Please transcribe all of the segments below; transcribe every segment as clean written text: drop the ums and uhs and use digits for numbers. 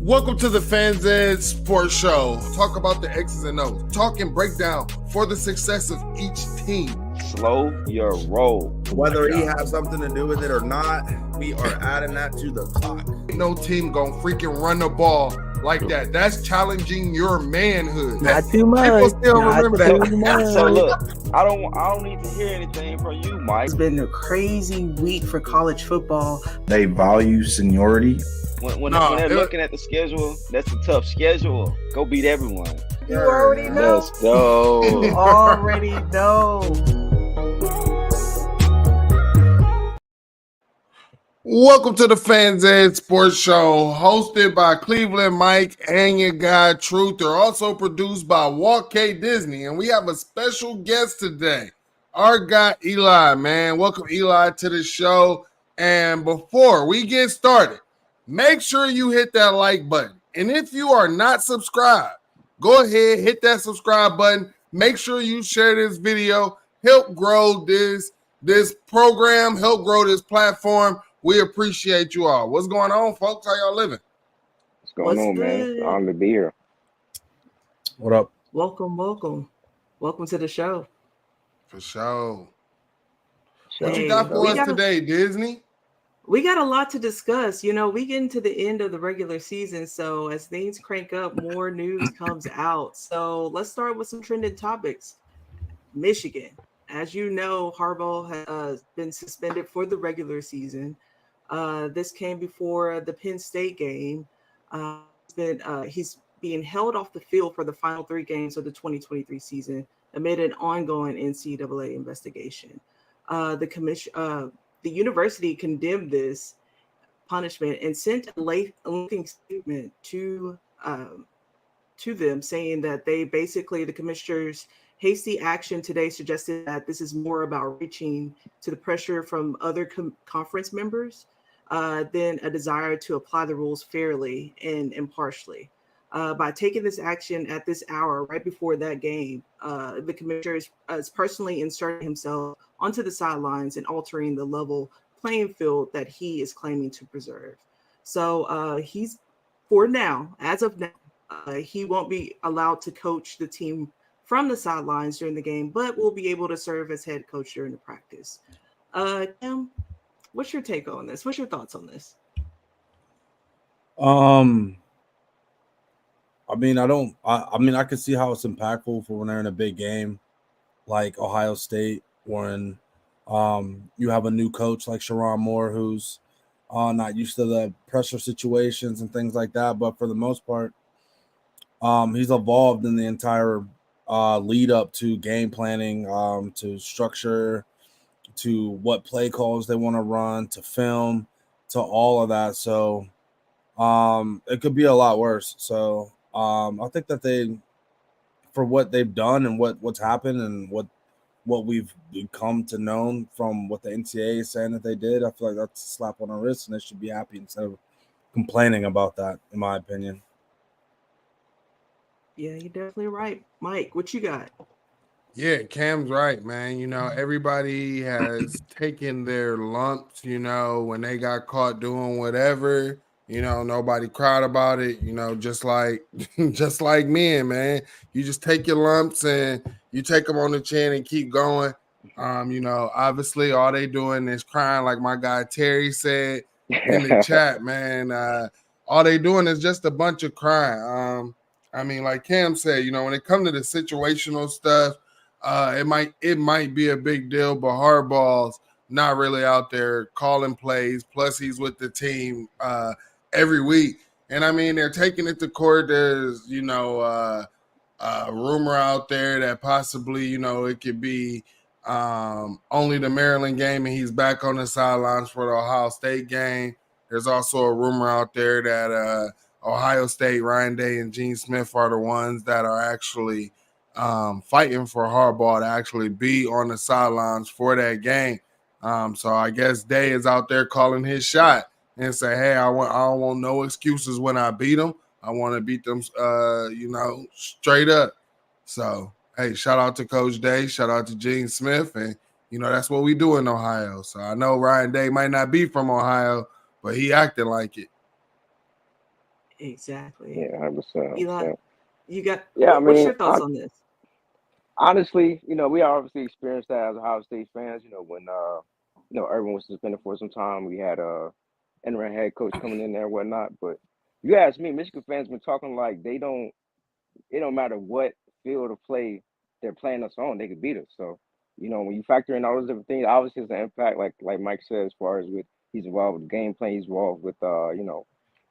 Welcome to the Fans Ed Sports Show. Talk about the X's and O's. Talk and break down for the success of each team. Slow your roll. Whether he has something to do with it or not, we are adding that to the clock. No team gonna freaking run the ball like that. That's challenging your manhood. Not too much. People still remember that. So look, I don't need to hear anything from you, Mike. It's been a crazy week for college football. They value seniority. When they're looking at the schedule, that's a tough schedule. Go beat everyone. You already know. Let's go. You already know. Welcome to the Fans Ed Sports Show, hosted by Cleveland Mike and your guy Truth. They're also produced by Walt K. Disney, and we have a special guest today, our guy Eli, man. Welcome, Eli, to the show. And before we get started, make sure you hit that like button. And if you are not subscribed, go ahead, hit that subscribe button. Make sure you share this video. Help grow this program, help grow this platform. We appreciate you all. What's going on, folks? How y'all living? What's going on, man? It's an honor to be here. What up? Welcome to the show. For sure. What Hey, you got for us today, Disney? We got a lot to discuss. You know, we get into the end of the regular season, so as things crank up, more news comes out. So let's start with some trending topics. Michigan. As you know, Harbaugh has been suspended for the regular season. This came before the Penn State game. He's being held off the field for the final 3 games of the 2023 season amid an ongoing NCAA investigation. The university condemned this punishment and sent a lengthy statement to them saying that the commissioner's hasty action today suggested that this is more about reaching to the pressure from other conference members than a desire to apply the rules fairly and impartially. By taking this action at this hour, right before that game, the commissioner is personally inserting himself onto the sidelines and altering the level playing field that he is claiming to preserve. So as of now, he won't be allowed to coach the team from the sidelines during the game, but will be able to serve as head coach during the practice. Kim, what's your take on this? What's your thoughts on this? I mean, I can see how it's impactful for when they're in a big game like Ohio State, when you have a new coach like Sharon Moore, who's not used to the pressure situations and things like that. But for the most part, he's evolved in the entire lead up to game planning, to structure, to what play calls they want to run, to film, to all of that. So it could be a lot worse. So I think that for what they've done and what's happened and what we've come to know from what the NCAA is saying that they did, I feel like that's a slap on the wrist, and they should be happy instead of complaining about that, in my opinion. Yeah, you're definitely right. Mike, what you got? Yeah, Cam's right, man. You know, everybody has taken their lumps, when they got caught doing whatever. Nobody cried about it, just like men, man. You just take your lumps and you take them on the chin and keep going. Obviously all they doing is crying, like my guy Terry said in the chat, man. All they doing is just a bunch of crying. Like Cam said, when it comes to the situational stuff, it might be a big deal, but Harbaugh's not really out there calling plays. Plus, he's with the team every week, and they're taking it to court. There's a rumor out there that possibly it could be only the Maryland game, and he's back on the sidelines for the Ohio State game. There's also a rumor out there that Ohio State, Ryan Day, and Gene Smith are the ones that are actually fighting for Harbaugh to actually be on the sidelines for that game. So I guess Day is out there calling his shot and say, hey, I don't want no excuses when I beat them. I want to beat them, straight up. So, hey, shout out to Coach Day. Shout out to Gene Smith. And, that's what we do in Ohio. So I know Ryan Day might not be from Ohio, but he acted like it. Exactly. Yeah, 100%. Eli, you got Yeah, I what's mean, your thoughts on this? honestly, we obviously experienced that as Ohio State fans. When Urban was suspended for some time, we had interim head coach coming in there and whatnot. But you ask me, Michigan fans been talking like they don't. It don't matter what field of play they're playing us on, they could beat us. So, when you factor in all those different things, obviously it's an impact, like Mike said, as far as with he's involved with game plan, he's involved with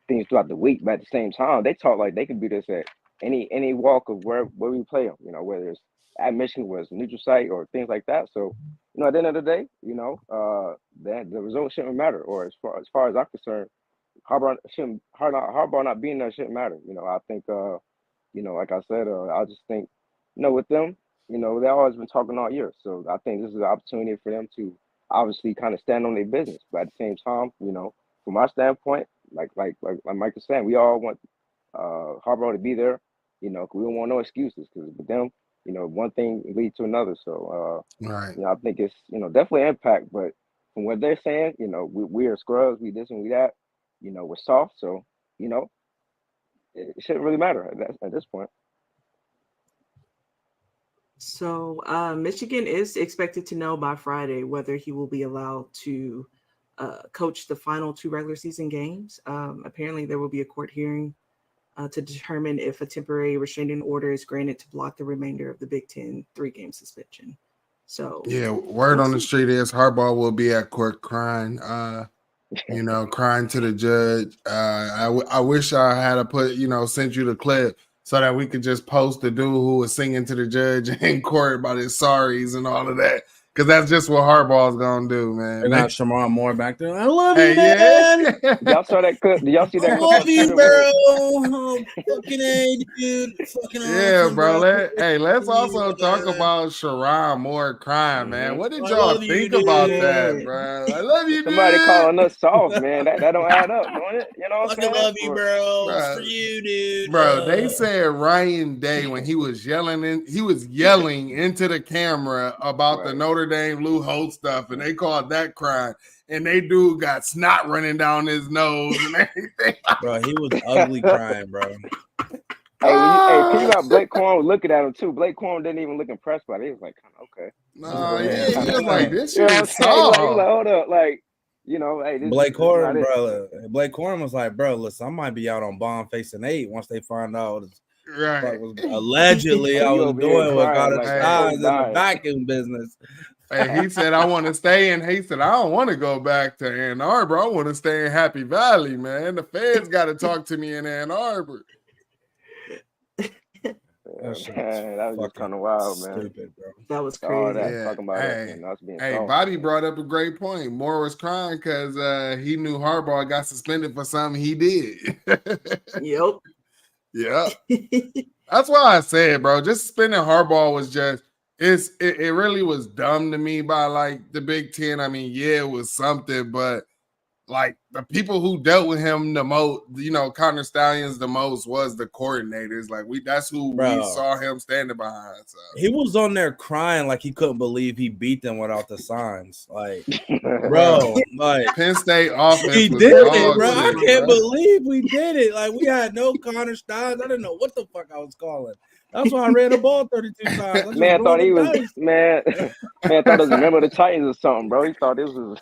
things throughout the week. But at the same time, they talk like they can beat us at any walk of where we play them. Whether it's at Michigan, whether it's neutral site or things like that. So, at the end of the day, that the result shouldn't matter. Or as far as I'm concerned, Harbaugh not being there shouldn't matter. I think like I said, I just think, with them, they've always been talking all year. So I think this is an opportunity for them to obviously kind of stand on their business. But at the same time, from my standpoint, like Mike was saying, we all want Harbaugh to be there. 'Cause we don't want no excuses. Because with them, one thing leads to another. So Right. I think it's definitely an impact. But from what they're saying, we are scrubs, we this and we that. We're soft. So it shouldn't really matter at this point. So Michigan is expected to know by Friday whether he will be allowed to coach the final 2 regular season games. Apparently, there will be a court hearing to determine if a temporary restraining order is granted to block the remainder of the Big Ten 3-game suspension. So yeah, word on the street is Harbaugh will be at court crying, crying to the judge. I wish I had sent you the clip so that we could just post the dude who was singing to the judge in court about his sorries and all of that. Because that's just what Harbaugh's gonna do, man. They got Shamar Moore back there. I love you, Hey, man. yeah. Y'all saw that clip? Did y'all see that I clip love on you, Twitter? bro. Fucking A, dude. Fucking Yeah, awesome, bro. bro. Let's also talk Man. about Sharon Moore crying, man. What did I y'all love you, think about yeah, that, bro? I love you, Somebody dude. calling us soft, man. That don't add up, don't it? You know what fucking I'm saying? love you, bro. It's for Bro, you, dude. bro, they said Ryan Day when he was yelling into the camera about the Right. Notre Dame Lou Holtz stuff, and they called that crying. And they dude got snot running down his nose and everything. Bro, he was ugly crying, bro. Can you got Blake Corum was looking at him too. Blake Corum didn't even look impressed by it. He was like, kind of okay. No, Yeah, yeah, he was like, this You know shit what I'm is saying? He was like, soft. hold up, like, hey, this Blake is not Corum, it. bro. Blake Corum was like, bro, listen, I might be out on bond facing 8 once they find out Right. what was allegedly I You was over here doing with crying Carter like Styles in the died. vacuum business. Hey, he said, I want to stay in. He said, I don't want to go back to Ann Arbor. I want to stay in Happy Valley, man. The feds got to talk to me in Ann Arbor. That was just kind of wild, man. Stupid, bro. that was All crazy. that talking about us and us being soft. Bobby brought up a great point. Moore was crying because he knew Harbaugh got suspended for something he did. Yep. Yeah. That's why I said, bro, just suspending Harbaugh was just it really was dumb to me by like the Big Ten. I mean, yeah, it was something, but like the people who dealt with him the most, Connor Stallions the most was the coordinators. Like that's who we saw him standing behind. So. He was on there crying like he couldn't believe he beat them without the signs. Like, bro, like Penn State offense we was did dog it, bro. I shit, can't bro. believe we did it. Like we had no Connor Styles. I didn't know what the fuck I was calling. That's why I ran the ball 32 times. Man thought he was man thought it was a member of the Titans or something, bro. He thought this was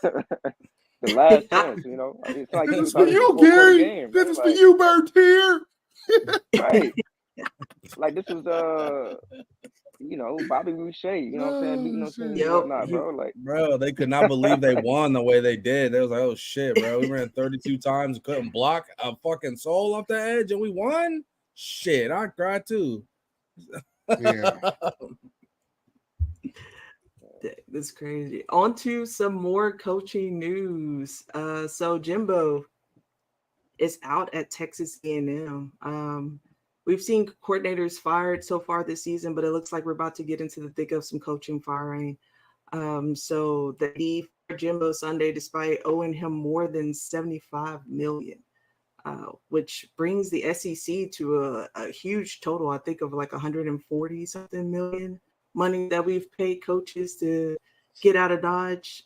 the last chance, It's like this he is for thought it was you, a 4-quarter Gary. game. This Man. is for you, Bertier. Right. Like this was Bobby Boucher, you know what I'm saying, beating those things and whatnot, bro. Like, bro, they could not believe they won the way they did. They was like, oh shit, bro. We ran 32 times, couldn't block a fucking soul off the edge, and we won. Shit, I cried too. Yeah. That's crazy. On to some more coaching news. So Jimbo is out at Texas A&M. We've seen coordinators fired so far this season, but it looks like we're about to get into the thick of some coaching firing. So the need for Jimbo Sunday, despite owing him more than $75 million, which brings the SEC to a huge total, I think, of like 140 something million money that we've paid coaches to get out of Dodge.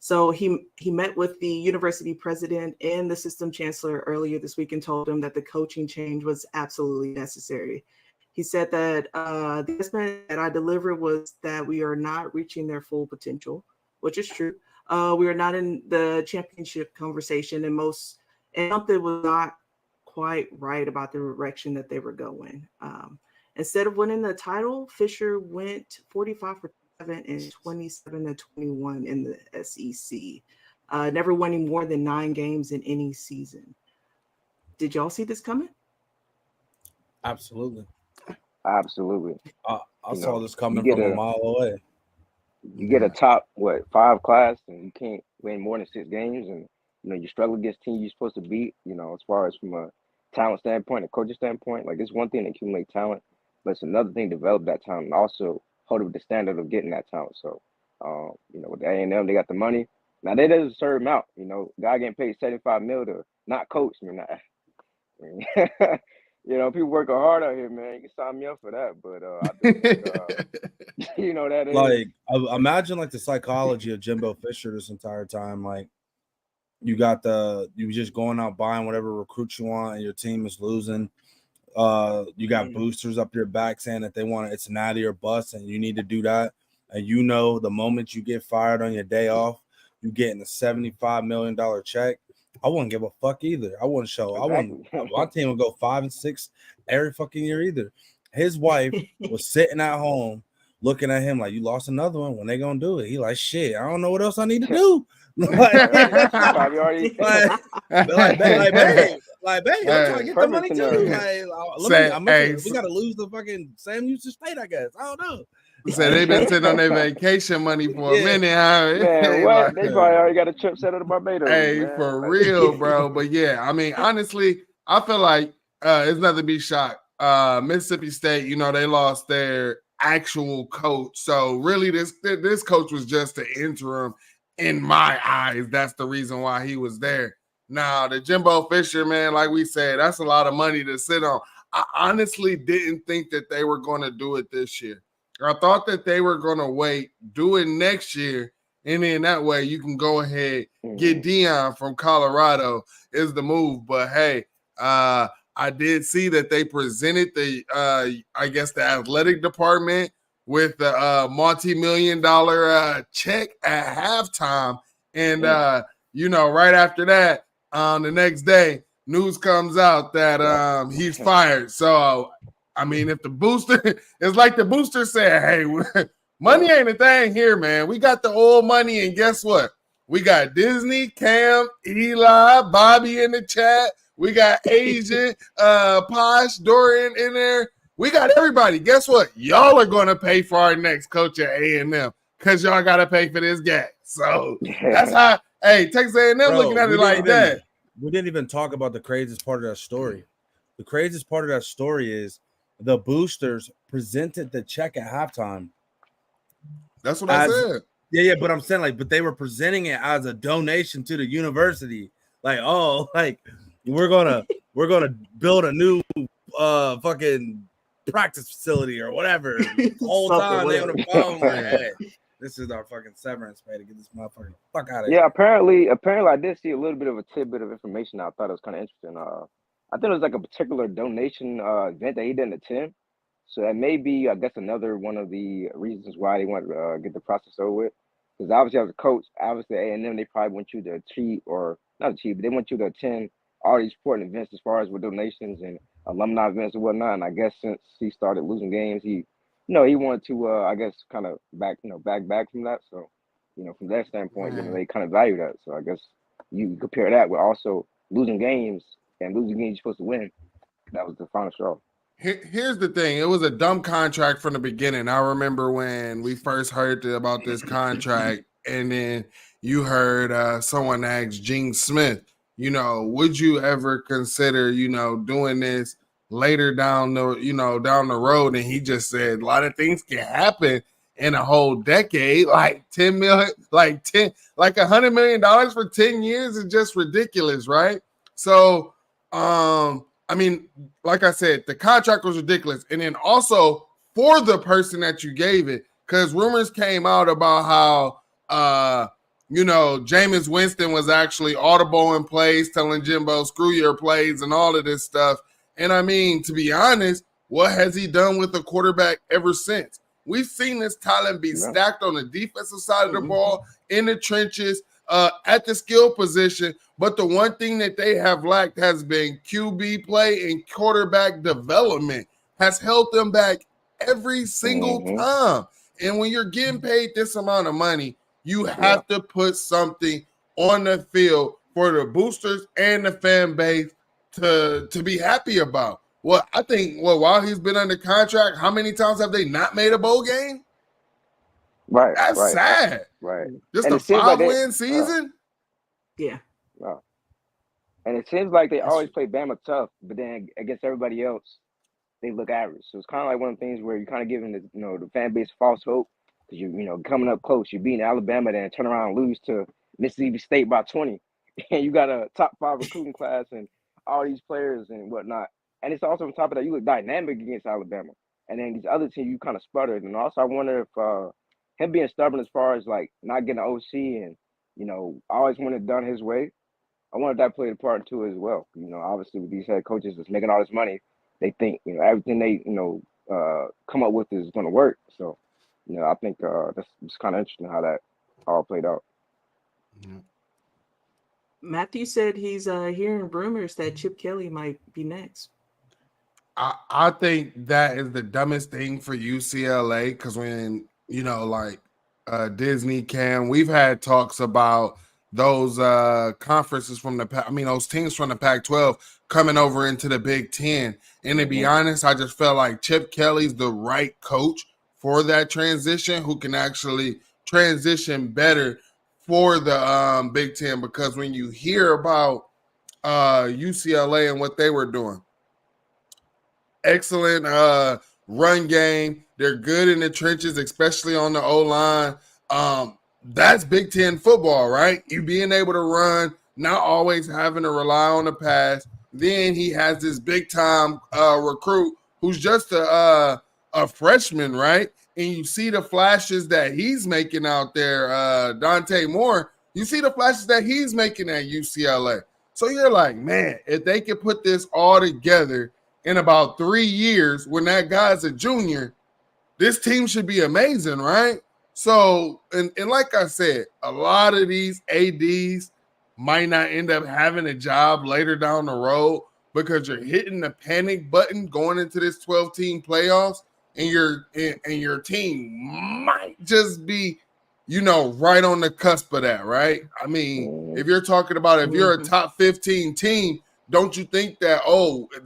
So he met with the university president and the system chancellor earlier this week and told them that the coaching change was absolutely necessary. He said that the assessment that I delivered was that we are not reaching their full potential, which is true. We are not in the championship conversation, and something was not quite right about the direction that they were going. Instead of winning the title, Fisher went 45 for 7 and 27 to 21 in the SEC, never winning more than 9 games in any season. Did y'all see this coming? Absolutely. Absolutely. I You saw know, this you coming get from a a mile away. you get a top 5 class and you can't win more than 6 games, and you struggle against teams you're supposed to beat. As far as from a talent standpoint, a coaching standpoint, like it's one thing to accumulate talent, but it's another thing to develop that talent and also hold up with the standard of getting that talent. So, with the A&M, they got the money. Now they doesn't serve him out. Guy getting paid $75 million to not coach. People working hard out here, man. You can sign me up for that, but I just think, that is Like, imagine like the psychology of Jimbo Fisher this entire time. Like, you just going out buying whatever recruits you want, and your team is losing. You got boosters up your back saying that they want it's an natty or bust, and you need to do that. And the moment you get fired on your day off, you getting a $75 million check. I wouldn't give a fuck either. I wouldn't show. exactly. My team would go 5 and 6 every fucking year either. His wife was sitting at home looking at him like, you lost another one. When they gonna do it? He like, shit, I don't know what else I need to do. Probably already babe, I'm trying to get the money too. We gotta lose the fucking Sam Houston State, I guess. I don't know. So they've been sitting on their vacation money for a minute. Man, what? They probably already got a trip set up to Barbados. Hey, man. for real, bro. But yeah, I mean, honestly, I feel like it's nothing to be shocked. Mississippi State, they lost their actual coach. So really, this coach was just an interim in my eyes. That's the reason why he was there. Now, the Jimbo Fisher, man, like we said, that's a lot of money to sit on. I honestly didn't think that they were going to do it this year. I thought that they were going to wait, do it next year, and then that way you can go ahead, get Dion from Colorado is the move. But, hey, I did see that they presented the athletic department with the multi-million-dollar check at halftime. And, right after that, the next day, news comes out that he's fired. So, I mean, if the booster, it's like the booster said, hey, money ain't a thing here, man. We got the old money, and guess what? We got Disney, Cam, Eli, Bobby in the chat. We got Asian, Posh, Dorian in there. We got everybody. Guess what? Y'all are going to pay for our next coach at A&M because y'all got to pay for this guy. So that's how, Texas A&M looking at it like that. We didn't even talk about the craziest part of that story. The craziest part of that story is the boosters presented the check at halftime. That's what I said. Yeah, but I'm saying but they were presenting it as a donation to the university. We're gonna build a new fucking practice facility or whatever. The whole time they on the phone like, hey, this is our fucking severance pay to get this motherfucker fuck out of here. Yeah, apparently I did see a little bit of a tidbit of information. I thought it was kind of interesting. I think it was like a particular donation event that he didn't attend. So that may be, I guess, another one of the reasons why they want to get the process over with. Because obviously, as a coach, obviously A&M, they probably want you to achieve, or not achieve, but they want you to attend all these important events as far as with donations and alumni events and whatnot. And I guess since he started losing games, he wanted to, I guess, kind of back from that. So, from that standpoint, they kind of value that. So I guess you compare that with also losing games and losing games you're supposed to win. That was the final straw. Here's the thing. It was a dumb contract from the beginning. I remember when we first heard about this contract, and then you heard someone ask Gene Smith, would you ever consider, doing this later down the road? And he just said a lot of things can happen in a whole decade, like $10 million, like $100 million for 10 years is just ridiculous, right? So, I mean, like I said, the contract was ridiculous. And then also for the person that you gave it, because rumors came out about how Jameis Winston was actually audible in plays, telling Jimbo, screw your plays and all of this stuff. And I mean, to be honest, what has he done with the quarterback ever since? We've seen this talent be stacked on the defensive side of the ball, in the trenches, at the skill position. But the one thing that they have lacked has been QB play and quarterback development has held them back every single time. And when you're getting paid this amount of money, you have to put something on the field for the boosters and the fan base to be happy about. Well, I think, while he's been under contract, how many times have they not made a bowl game? Right. That's sad. Right. Just and a 5-win season? Yeah. Wow. And it seems like they always play Bama tough, but then against everybody else, they look average. So it's kind of like one of the things where you're kind of giving the fan base false hope because you coming up close, you're beating Alabama, then turn around and lose to Mississippi State by 20, and you got a top 5 recruiting class and all these players and whatnot. And it's also on top of that, you look dynamic against Alabama, and then these other teams you kind of sputtered. And also, I wonder if him being stubborn as far as like not getting an OC and always want it done his way. I wonder if that played a part too as well. Obviously with these head coaches that's making all this money, they think everything they come up with is going to work. So I think that's kind of interesting how that all played out. Matthew said he's hearing rumors that Chip Kelly might be next. I think that is the dumbest thing for UCLA because when Disney we've had talks about those conferences from those teams from the Pac-12 coming over into the Big Ten. And to be honest, I just felt like Chip Kelly's the right coach for that transition, who can actually transition better for the Big Ten. Because when you hear about UCLA and what they were doing, excellent run game. They're good in the trenches, especially on the O-line. That's Big Ten football, right? You being able to run, not always having to rely on the pass. Then he has this big-time recruit who's just a freshman, right? And you see the flashes that he's making out there, Dante Moore. You see the flashes that he's making at UCLA. So you're like, man, if they could put this all together in about 3 years when that guy's a junior, this team should be amazing, right? So, and like I said, a lot of these ADs might not end up having a job later down the road because you're hitting the panic button going into this 12-team playoffs, and your team might just be, right on the cusp of that, right? I mean, if you're talking about if you're a top 15 team, don't you think that,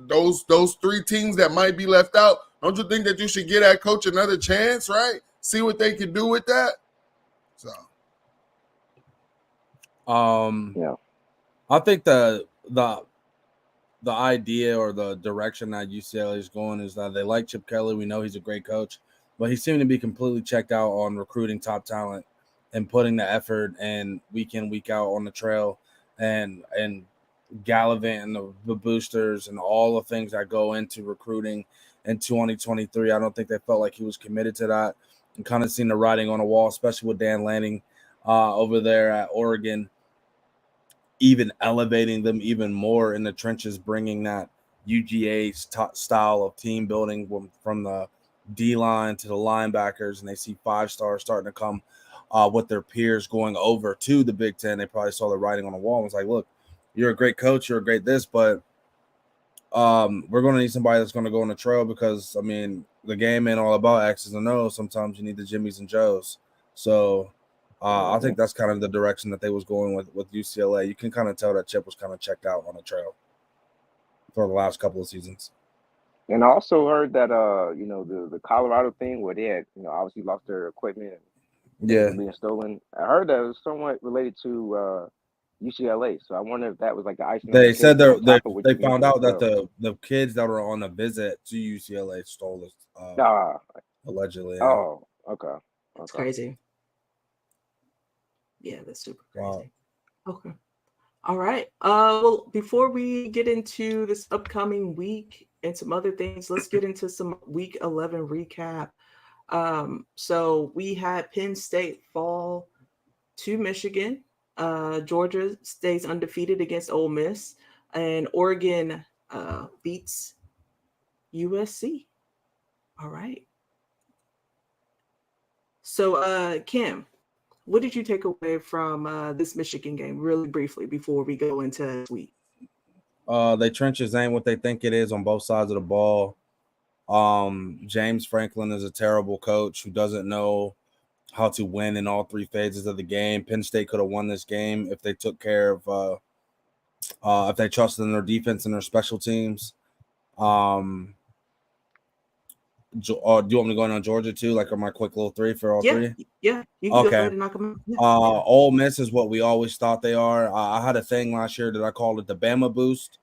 those 3 teams that might be left out, don't you think that you should give that coach another chance, right? See what they can do with that. So, I think the idea or the direction that UCLA is going is that they like Chip Kelly. We know he's a great coach, but he seemed to be completely checked out on recruiting top talent and putting the effort and week in, week out on the trail and gallivanting the boosters and all the things that go into recruiting in 2023. I don't think they felt like he was committed to that, and kind of seen the writing on the wall, especially with Dan Lanning over there at Oregon, even elevating them even more in the trenches, bringing that UGA style of team building from the D-line to the linebackers, and they see 5-stars starting to come with their peers going over to the Big Ten. They probably saw the writing on the wall and was like, look, you're a great coach, you're a great this, but we're going to need somebody that's going to go on the trail because, I mean, the game ain't all about X's and O's. Sometimes you need the Jimmys and Joes. So I think that's kind of the direction that they was going with UCLA. You can kind of tell that Chip was kind of checked out on the trail for the last couple of seasons. And I also heard that the Colorado thing where they had obviously lost their equipment and being stolen. I heard that it was somewhat related to UCLA. So I wonder if that was like the icing. They said they found out that the kids that were on a visit to UCLA stole it allegedly. Oh, okay. That's crazy. Yeah, that's super crazy. Wow. Okay. All right. Well, before we get into this upcoming week and some other things, let's get into some week 11 recap. So we had Penn State fall to Michigan. Georgia stays undefeated against Ole Miss, and Oregon beats USC. All right. So, Kim, what did you take away from this Michigan game, really briefly, before we go into this week? They trenches ain't what they think it is on both sides of the ball. James Franklin is a terrible coach who doesn't know how to win in all three phases of the game. Penn State could have won this game if they took care of if they trusted in their defense and their special teams. Do you want me to go in on Georgia too? Like, my quick little three for all three? Yeah, you can go Okay. ahead and knock them out. Yeah. Ole Miss is what we always thought they are. I had a thing last year that I called it the Bama boost,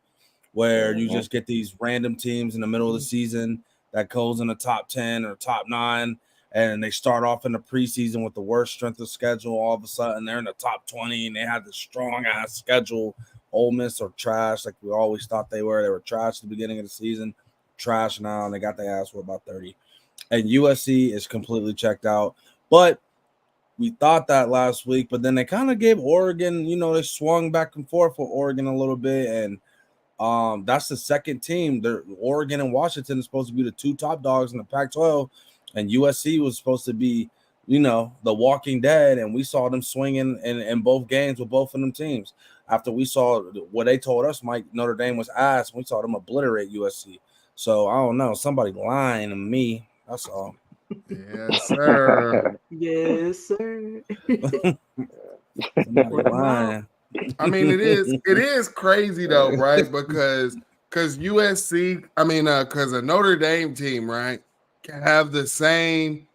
where you just get these random teams in the middle of the season that goes in the top 10 or top 9, and they start off in the preseason with the worst strength of schedule. All of a sudden, they're in the top 20, and they have the strong-ass schedule. Ole Miss are trash like we always thought they were. They were trash at the beginning of the season, trash now, and they got their ass for about 30. And USC is completely checked out. But we thought that last week, but then they kind of gave Oregon, they swung back and forth for Oregon a little bit, and that's the second team. Oregon and Washington is supposed to be the two top dogs in the Pac-12, and USC was supposed to be, the Walking Dead, and we saw them swinging in both games with both of them teams. After we saw what they told us, Notre Dame was ass, we saw them obliterate USC. So I don't know, somebody lying to me. That's all. Yes, sir. Yes, sir. Somebody lying. I mean, it is crazy though, right? Because USC, because a Notre Dame team, right, can have the same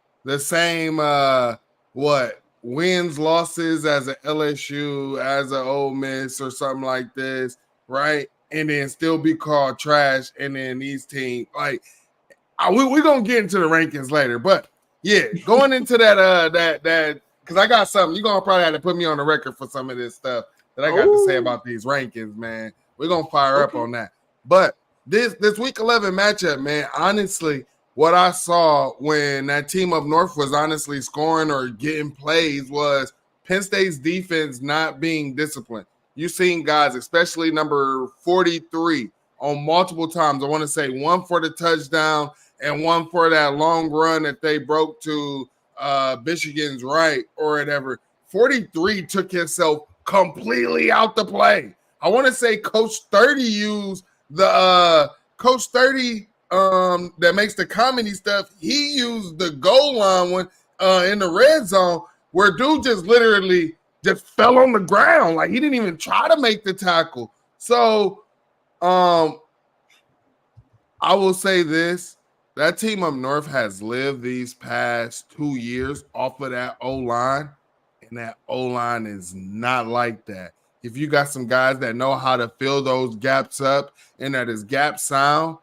wins, losses as a LSU, as a Ole Miss or something like this, right? And then still be called trash, and then these teams we're gonna get into the rankings later, but yeah, going into that because I got something. You're gonna probably have to put me on the record for some of this stuff that I got to say about these rankings, man. We're gonna fire up on that. But this week 11 matchup, man, honestly, what I saw when that team up north was honestly scoring or getting plays was Penn State's defense not being disciplined. You've seen guys, especially number 43, on multiple times. I want to say one for the touchdown and one for that long run that they broke to Michigan's right or whatever. 43 took himself completely out the play. I want to say Coach 30 used the Coach 30 that makes the comedy stuff. He used the goal line one in the red zone where dude just literally just fell on the ground. Like, he didn't even try to make the tackle. So I will say this. That team up north has lived these past 2 years off of that O-line, and that O-line is not like that. If you got some guys that know how to fill those gaps up and that is gap sound,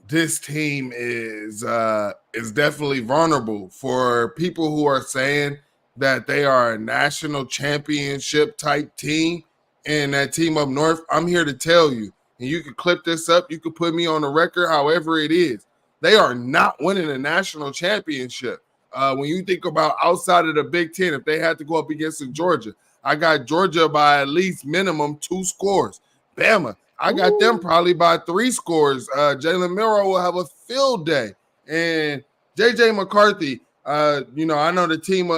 this team is definitely vulnerable for people who are saying that they are a national championship type team. And that team up north, I'm here to tell you, and you can clip this up, you can put me on the record, however it is. They are not winning a national championship. When you think about outside of the Big Ten, if they had to go up against Georgia, I got Georgia by at least minimum 2 scores. Bama, I got them probably by 3 scores. Jalen Milroe will have a field day. And J.J. McCarthy, I know the team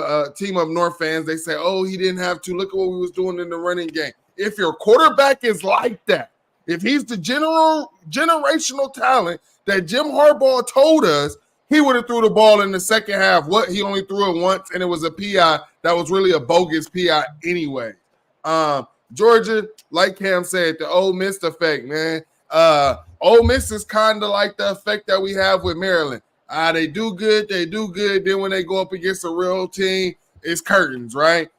of North fans, they say, oh, he didn't have to. Look at what we was doing in the running game. If your quarterback is like that, if he's the generational talent that Jim Harbaugh told us, he would have threw the ball in the second half. He only threw it once, and it was a PI that was really a bogus PI anyway. Georgia, like Cam said, the Ole Miss effect, man. Ole Miss is kind of like the effect that we have with Maryland. They do good. Then when they go up against a real team, it's curtains, right?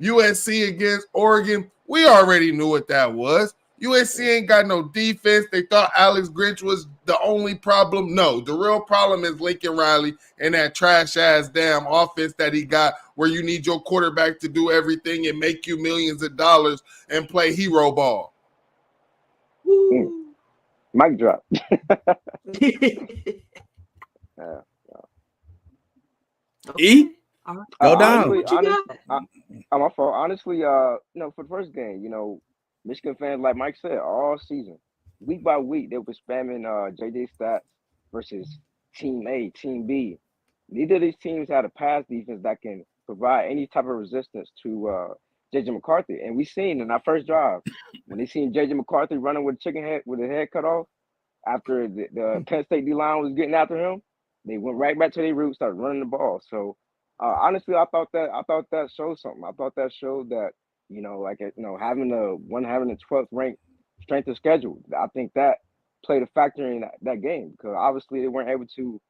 USC against Oregon, we already knew what that was. USC ain't got no defense. They thought Alex Grinch was the only problem. No, the real problem is Lincoln Riley and that trash-ass damn offense that he got where you need your quarterback to do everything and make you millions of dollars and play hero ball. Mic drop. E? All right. Go down. Honestly, What you got? my fault. Honestly, for the first game, Michigan fans, like Mike said, all season, week by week, they were spamming JJ stats versus Team A, Team B. Neither of these teams had a pass defense that can provide any type of resistance to JJ McCarthy. And we seen in our first drive when they seen JJ McCarthy running with a chicken head with his head cut off after the Penn State D line was getting after him, they went right back to their roots, started running the ball. So honestly, I thought that showed something. I thought that showed that having the 12th ranked strength of schedule. I think that played a factor in that game because obviously they weren't able to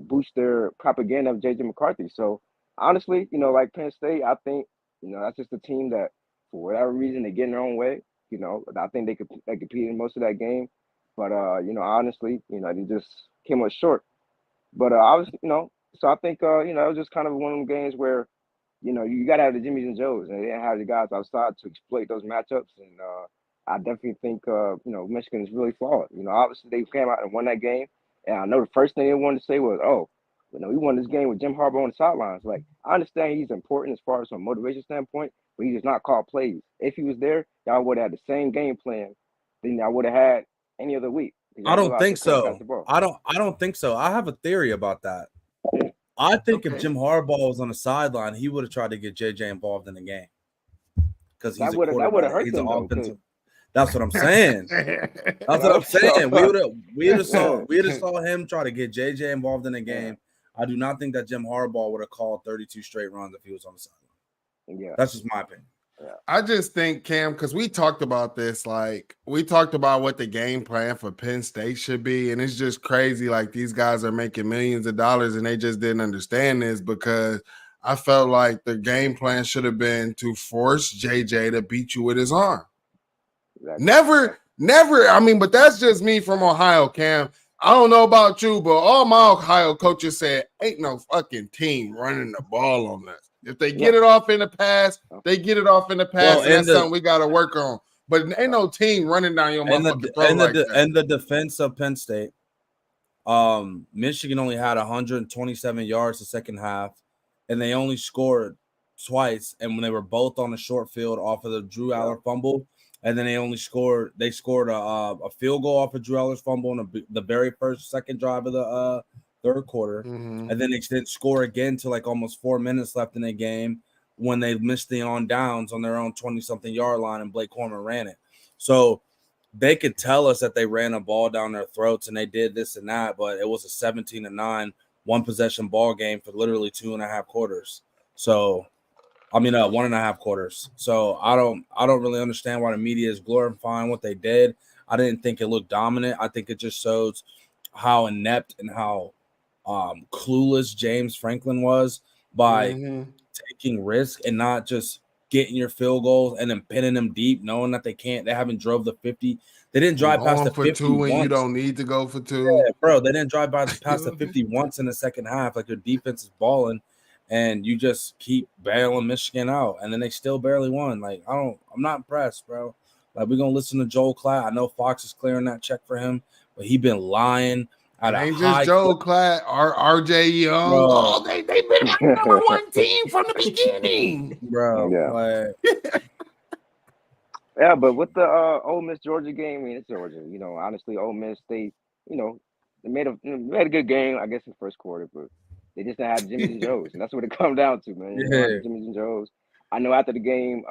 boost their propaganda of JJ McCarthy. So honestly, like Penn State, I think that's just a team that for whatever reason they get in their own way. I think they competed in most of that game, but honestly, they just came up short. But I was, so I think it was just kind of one of them games where you got to have the Jimmys and Joes, and they didn't have the guys outside to exploit those matchups. And I definitely think Michigan is really flawed. Obviously they came out and won that game, and I know the first thing they wanted to say was, "Oh, we won this game with Jim Harbaugh on the sidelines." Like I understand he's important as far as from a motivation standpoint, but he does not call plays. If he was there, y'all would have had the same game plan than y'all would have had any other week. I Y'all knew don't out they think couldn't pass the so. ball. I don't think so. I have a theory about that. I think if Okay. Jim Harbaugh was on the sideline, he would have tried to get JJ involved in the game because he's That a would have quarterback. hurt He's an them though, offensive. That's what I'm saying. That's what I'm So saying. We would have saw him try to get JJ involved in the game. I do not think that Jim Harbaugh would have called 32 straight runs if he was on the sideline. Yeah, That's just my opinion. I just think, Cam, because we talked about this, we talked about what the game plan for Penn State should be, and it's just crazy. Like these guys are making millions of dollars, and they just didn't understand this because I felt like the game plan should have been to force JJ to beat you with his arm. exactly. Never. I mean, but that's just me from Ohio, Cam. I don't know about you, but all my Ohio coaches said, ain't no fucking team running the ball on this. If they get it off in the pass, they get it off in the pass, and that's something we got to work on. But ain't no team running down your motherfucking throat like that. And the defense of Penn State, Michigan only had 127 yards the second half, and they only scored twice. And when they were both on the short field off of the Drew Aller fumble, and then they scored a field goal off of Drew Aller's fumble on the very second drive of the third quarter. Mm-hmm. And then they didn't score again till like almost 4 minutes left in the game when they missed the on downs on their own 20-something yard line and Blake Coleman ran it. So they could tell us that they ran a ball down their throats and they did this and that, but it was a 17-9 one possession ball game for literally 2.5 quarters. So 1.5 quarters. So I don't really understand why the media is glorifying what they did. I didn't think it looked dominant. I think it just shows how inept and how clueless James Franklin was by taking risk and not just getting your field goals and then pinning them deep, knowing that they haven't drove the 50. They didn't drive past the 50 2 when once. you don't need to go for 2. Yeah, bro, they didn't drive past the 50 once in the second half. Like, your defense is balling, and you just keep bailing Michigan out, and then they still barely won. Like, I'm not impressed, bro. Like, we're gonna listen to Joel Klatt. I know Fox is clearing that check for him, but he been lying. It ain't just Joe Klatt or RJ Young. Bro. Oh, they've been the number one team from the beginning, bro. Yeah. Yeah, but with the Ole Miss Georgia game, I mean, it's Georgia. Honestly, Ole Miss they made a good game, I guess, in the first quarter, but they just didn't have Jimmys and Joes, and that's what it come down to, man. You don't have Jimmys and Joes. I know after the game,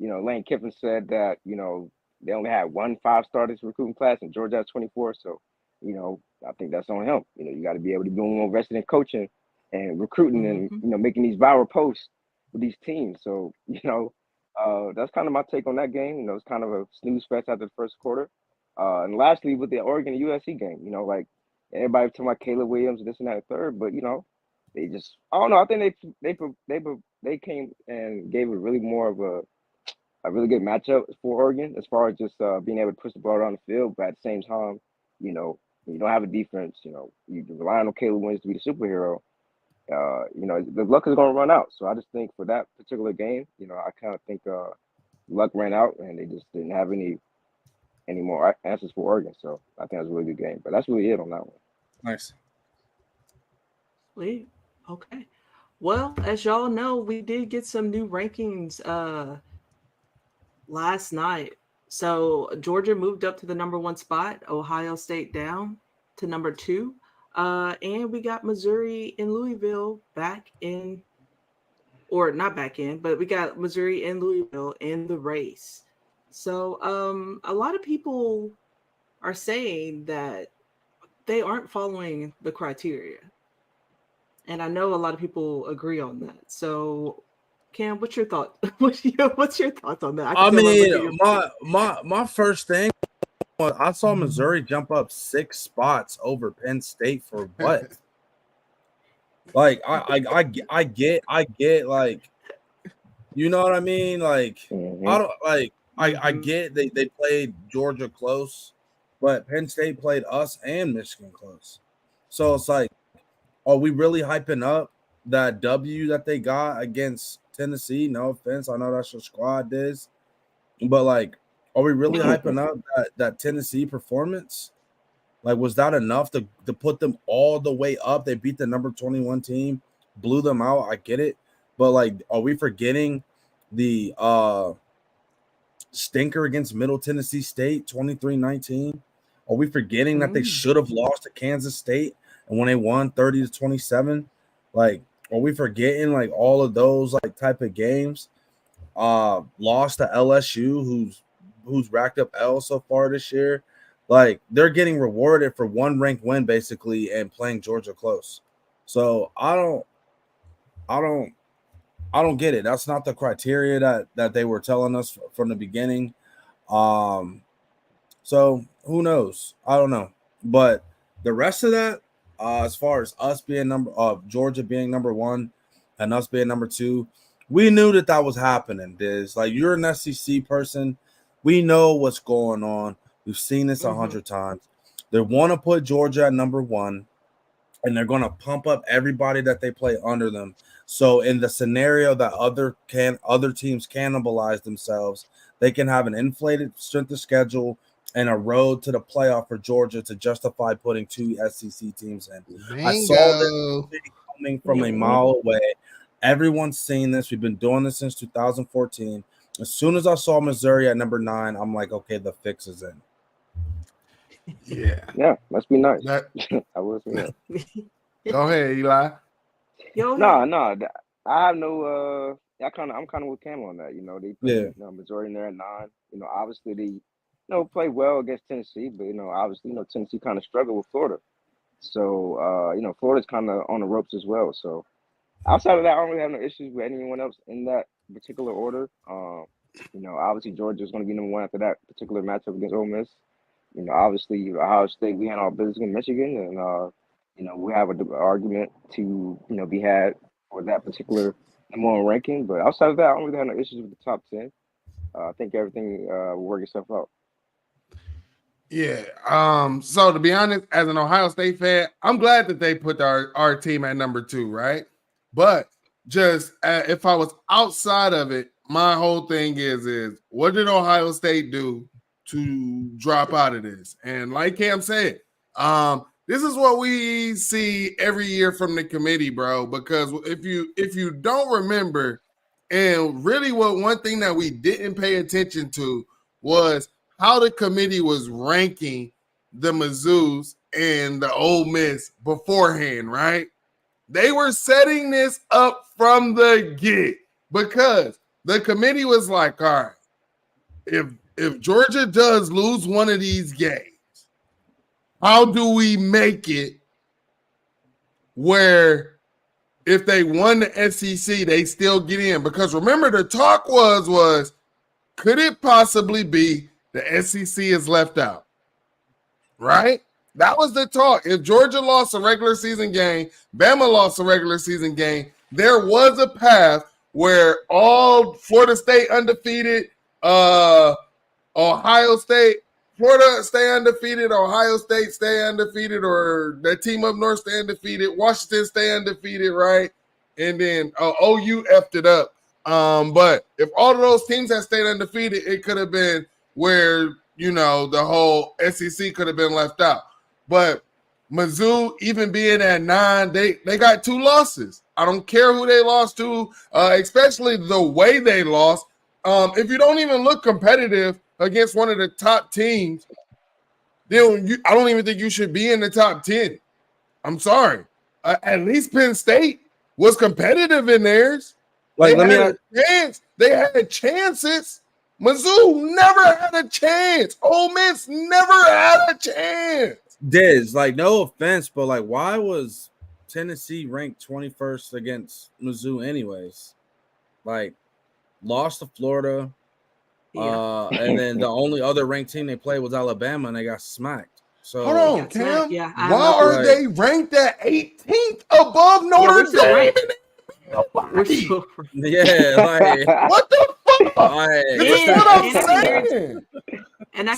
Lane Kiffin said that they only had 1 5-star this recruiting class, and Georgia has 24. So, I think that's on him. You got to be able to be more invested in coaching and recruiting, and making these viral posts with these teams. So, that's kind of my take on that game. It's kind of a snooze fest after the first quarter. And lastly, with the Oregon and USC game, like everybody talking about Caleb Williams, this and that, and third, but they just, I don't know. I think they came and gave it really more of a really good matchup for Oregon as far as just being able to push the ball around the field, but at the same time, you don't have a defense. You rely on Caleb Williams to be the superhero. The luck is going to run out. So I just think for that particular game, I kind of think luck ran out and they just didn't have any more answers for Oregon. So I think that's a really good game. But that's really it on that one. Nice. Sweet. Okay. Well, as y'all know, we did get some new rankings last night. So Georgia moved up to the number 1 spot, Ohio State down to number 2. And we got Missouri and Louisville back in, or not back in, but we got Missouri and Louisville in the race. So a lot of people are saying that they aren't following the criteria. And I know a lot of people agree on that. So Cam, what's your thought? What's your thoughts on that? I can I tell by looking mean, at your my first thing was I saw Missouri jump up 6 spots over Penn State for what? Like I get like, you know what I mean? Like Mm-hmm. I don't like I get they played Georgia close, but Penn State played us and Michigan close. So it's like, are we really hyping up that W that they got against Tennessee? No offense, I know that's your squad is, but like, are we really hyping up that Tennessee performance? Like, was that enough to put them all the way up? They beat the number 21 team, blew them out. I get it. But like, are we forgetting the stinker against Middle Tennessee State, 23-19? Are we forgetting that they should have lost to Kansas State and when they won 30-27? Like, are we forgetting like all of those like type of games? Lost to LSU, who's racked up L so far this year. Like, they're getting rewarded for one ranked win basically and playing Georgia close. So I don't get it. That's not the criteria that they were telling us from the beginning. So who knows? I don't know. But the rest of that, as far as us being Georgia being number 1 and us being number 2, we knew that was happening. Diz, like, you're an SEC person. We know what's going on. We've seen this 100 times. They want to put Georgia at number 1, and they're going to pump up everybody that they play under them. So in the scenario that other teams cannibalize themselves, they can have an inflated strength of schedule and a road to the playoff for Georgia to justify putting 2 SEC teams in. Bingo. I saw this coming from a mile away. Everyone's seen this. We've been doing this since 2014. As soon as I saw Missouri at number 9, I'm like, okay, the fix is in. Yeah. Yeah, must be nice. That, I will say that. go ahead, Eli. No, I have no. I'm kind of with Cam on that. You know, they play Missouri in there at 9. You know, obviously they play well against Tennessee, but obviously Tennessee kind of struggled with Florida. So Florida's kind of on the ropes as well. So outside of that, I don't really have no issues with anyone else in that particular order. Obviously Georgia's going to be number 1 after that particular matchup against Ole Miss. Obviously Ohio State, we had our business in Michigan, and we have an argument to be had for that particular number 1 ranking. But outside of that, I don't really have no issues with the top 10. I think everything will work itself out. Yeah. So to be honest, as an Ohio State fan, I'm glad that they put our team at number 2, right? But just if I was outside of it, my whole thing is what did Ohio State do to drop out of this? And like Cam said, this is what we see every year from the committee, bro. Because if you don't remember, and really one thing that we didn't pay attention to was how the committee was ranking the Mizzous and the Ole Miss beforehand, right? They were setting this up from the get because the committee was like, all right, if Georgia does lose one of these games, how do we make it where if they won the SEC, they still get in? Because remember, the talk was could it possibly be the SEC is left out? Right? That was the talk. If Georgia lost a regular season game, Bama lost a regular season game, there was a path where all Florida State undefeated, Ohio State, Florida stay undefeated, Ohio State stay undefeated, or the team up north stay undefeated, Washington stay undefeated, right? And then OU effed it up. But if all of those teams had stayed undefeated, it could have been where the whole SEC could have been left out. But Mizzou, even being at 9, they got 2 losses. I don't care who they lost to, especially the way they lost. If you don't even look competitive against one of the top teams, then I don't even think you should be in the top 10. I'm sorry. At least Penn State was competitive in theirs. Like, they had a chance. They had chances. Mizzou never had a chance. Ole Miss never had a chance. Diz, like, no offense, but like, why was Tennessee ranked 21st against Mizzou anyways? Like, lost to Florida. Yeah. And then the only other ranked team they played was Alabama, and they got smacked. So hold on, Cam. Yeah, why are they ranked at 18th above Notre Dame? We're still yeah, like what the fuck? Like, This is what I'm saying. And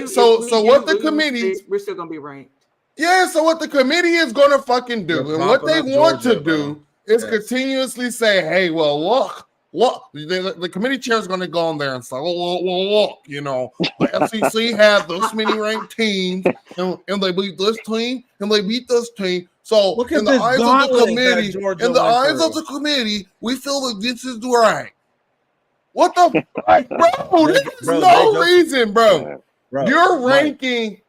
so what the committee? We're still gonna be ranked. Yeah. So what the committee is gonna fucking do, and what they want Georgia, to do, is continuously say, "Hey, well, look." The committee chair is going to go on there and say, look, you know, the SEC had this many ranked teams, and they beat this team, and they beat this team. So look in the eyes of the committee, we feel that this is right. What the fuck, bro? There's no reason, bro. You're ranking,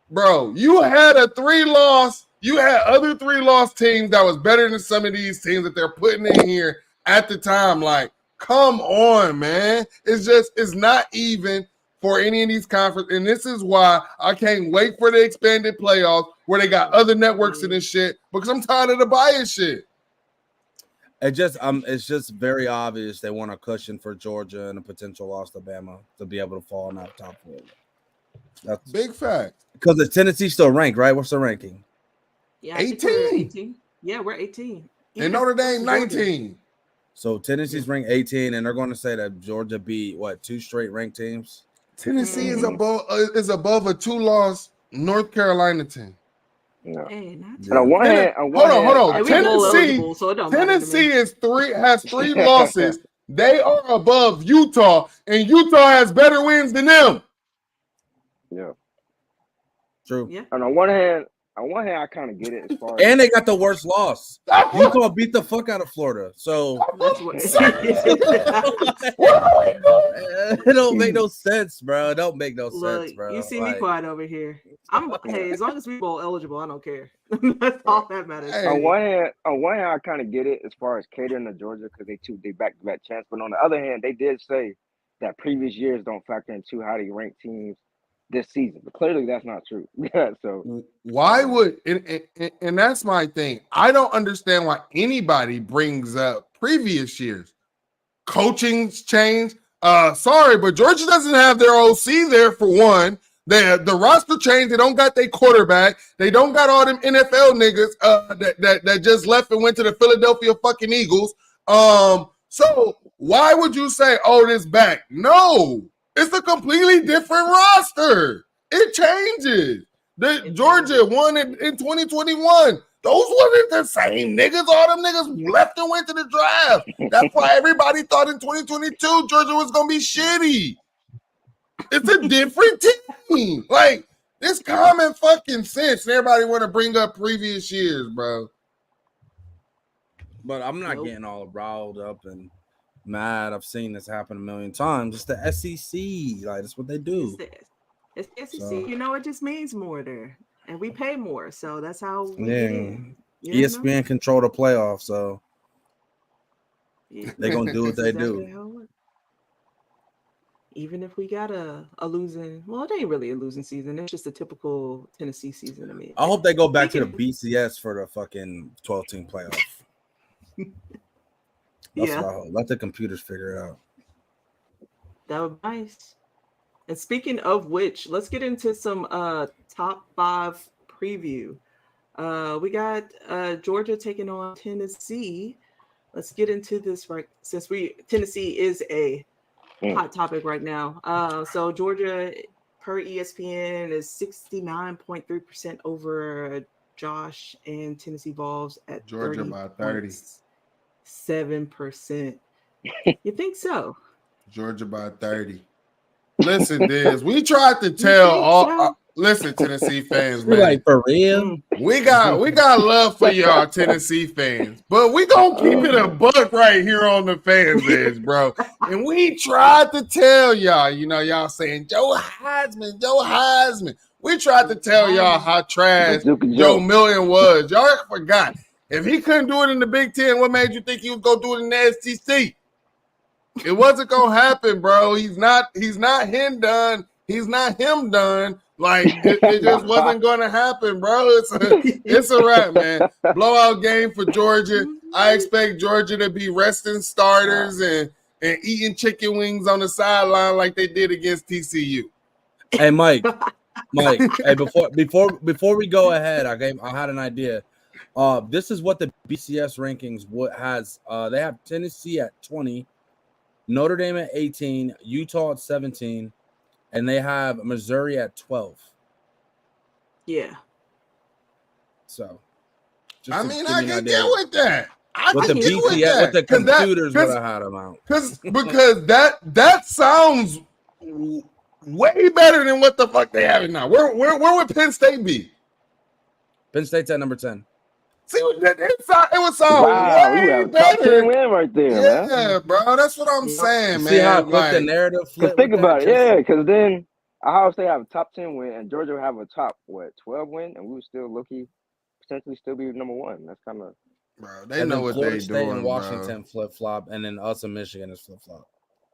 bro. You had a 3-loss. You had other 3-loss teams that was better than some of these teams that they're putting in here at the time. Like, come on, man. It's not even for any of these conferences. And this is why I can't wait for the expanded playoffs where they got other networks in this shit, because I'm tired of the bias shit. It's just very obvious they want a cushion for Georgia and a potential loss to Bama to be able to fall in that top 4. That's big fact. Because the Tennessee still ranked, right? What's the ranking? Yeah, 18. Yeah, we're 18. And Notre Dame 19. So Tennessee's ranked 18, and they're going to say that Georgia beat 2 straight ranked teams. Tennessee is above a 2-loss North Carolina team. No. Hey, on one hand, hold on. Tennessee has 3 losses. They are above Utah, and Utah has better wins than them. Yeah. True. Yeah. And on one hand, I kind of get it as far as, and they got the worst loss. Utah beat the fuck out of Florida. So that's what it don't make no sense, bro. It don't make no sense, bro. You see me quiet over here. Hey, as long as we bowl eligible, I don't care. That's all that matters. Hey. On one hand, I kind of get it as far as catering to Georgia because they back-to-back chance. But on the other hand, they did say that previous years don't factor into how they rank teams this season, but clearly that's not true. So why would and that's my thing. I don't understand why anybody brings up previous years. Coaching's changed. Sorry, but Georgia doesn't have their OC there for one. The roster changed. They don't got their quarterback. They don't got all them NFL niggas that just left and went to the Philadelphia fucking Eagles. So why would you say, oh, this back? No. It's a completely different roster. It changes. Georgia won in 2021. Those wasn't the same niggas. All them niggas left and went to the draft. That's why everybody thought in 2022 Georgia was going to be shitty. It's a different team. Like, this common fucking sense. And everybody want to bring up previous years, bro. But I'm not getting all riled up and mad. I've seen this happen a million times. It's the SEC. Like, that's what they do. It's the SEC. So, it just means more there. And we pay more. So that's how we get in. ESPN control the playoffs, so they're going to do what they do. Even if we got a losing, well, it ain't really a losing season. It's just a typical Tennessee season to me. I hope they go back to the BCS for the fucking 12-team playoff. That's what I hope. Let the computers figure it out. That would be nice. And speaking of which, let's get into some top 5 preview. We got Georgia taking on Tennessee. Let's get into this right since Tennessee is a hot topic right now. So Georgia, per ESPN, is 69.3% over Josh, and Tennessee Vols at Georgia by 7%. You think so? Georgia by 30. Listen, Diz, we tried to tell Listen, Tennessee fans, We're man. like, for real? We got love for y'all, Tennessee fans, but we gonna keep it a buck right here on the fans edge, bro. And we tried to tell y'all, y'all saying Joe Heisman. We tried to tell y'all how trash Joe Milton was. Y'all forgot. If he couldn't do it in the Big Ten, what made you think he was gonna do it in the SEC? It wasn't gonna happen, bro. He's not him done. He's not him done. Like it just wasn't gonna happen, bro. It's a wrap, man. Blowout game for Georgia. I expect Georgia to be resting starters and eating chicken wings on the sideline like they did against TCU. Hey, Mike. Hey, before we go ahead, I had an idea. This is what the BCS rankings has. They have Tennessee at 20, Notre Dame at 18, Utah at 17, and they have Missouri at 12. Yeah. So, I can get with that. With the BCS, with the computers, would have had them out. Because that sounds way better than what the fuck they have now. Where would Penn State be? Penn State's at number 10. See, it would sound way better. Top 10 win right there, man. Yeah, bro. That's what I'm saying, man. See how quick the narrative flipped? Think about it. Yeah, because then Ohio State have a top 10 win, and Georgia would have a top 12 win, and we would still potentially still be number 1. That's kind of, bro. They know what they doing. And Washington flip flop, and then us and Michigan is flip flop.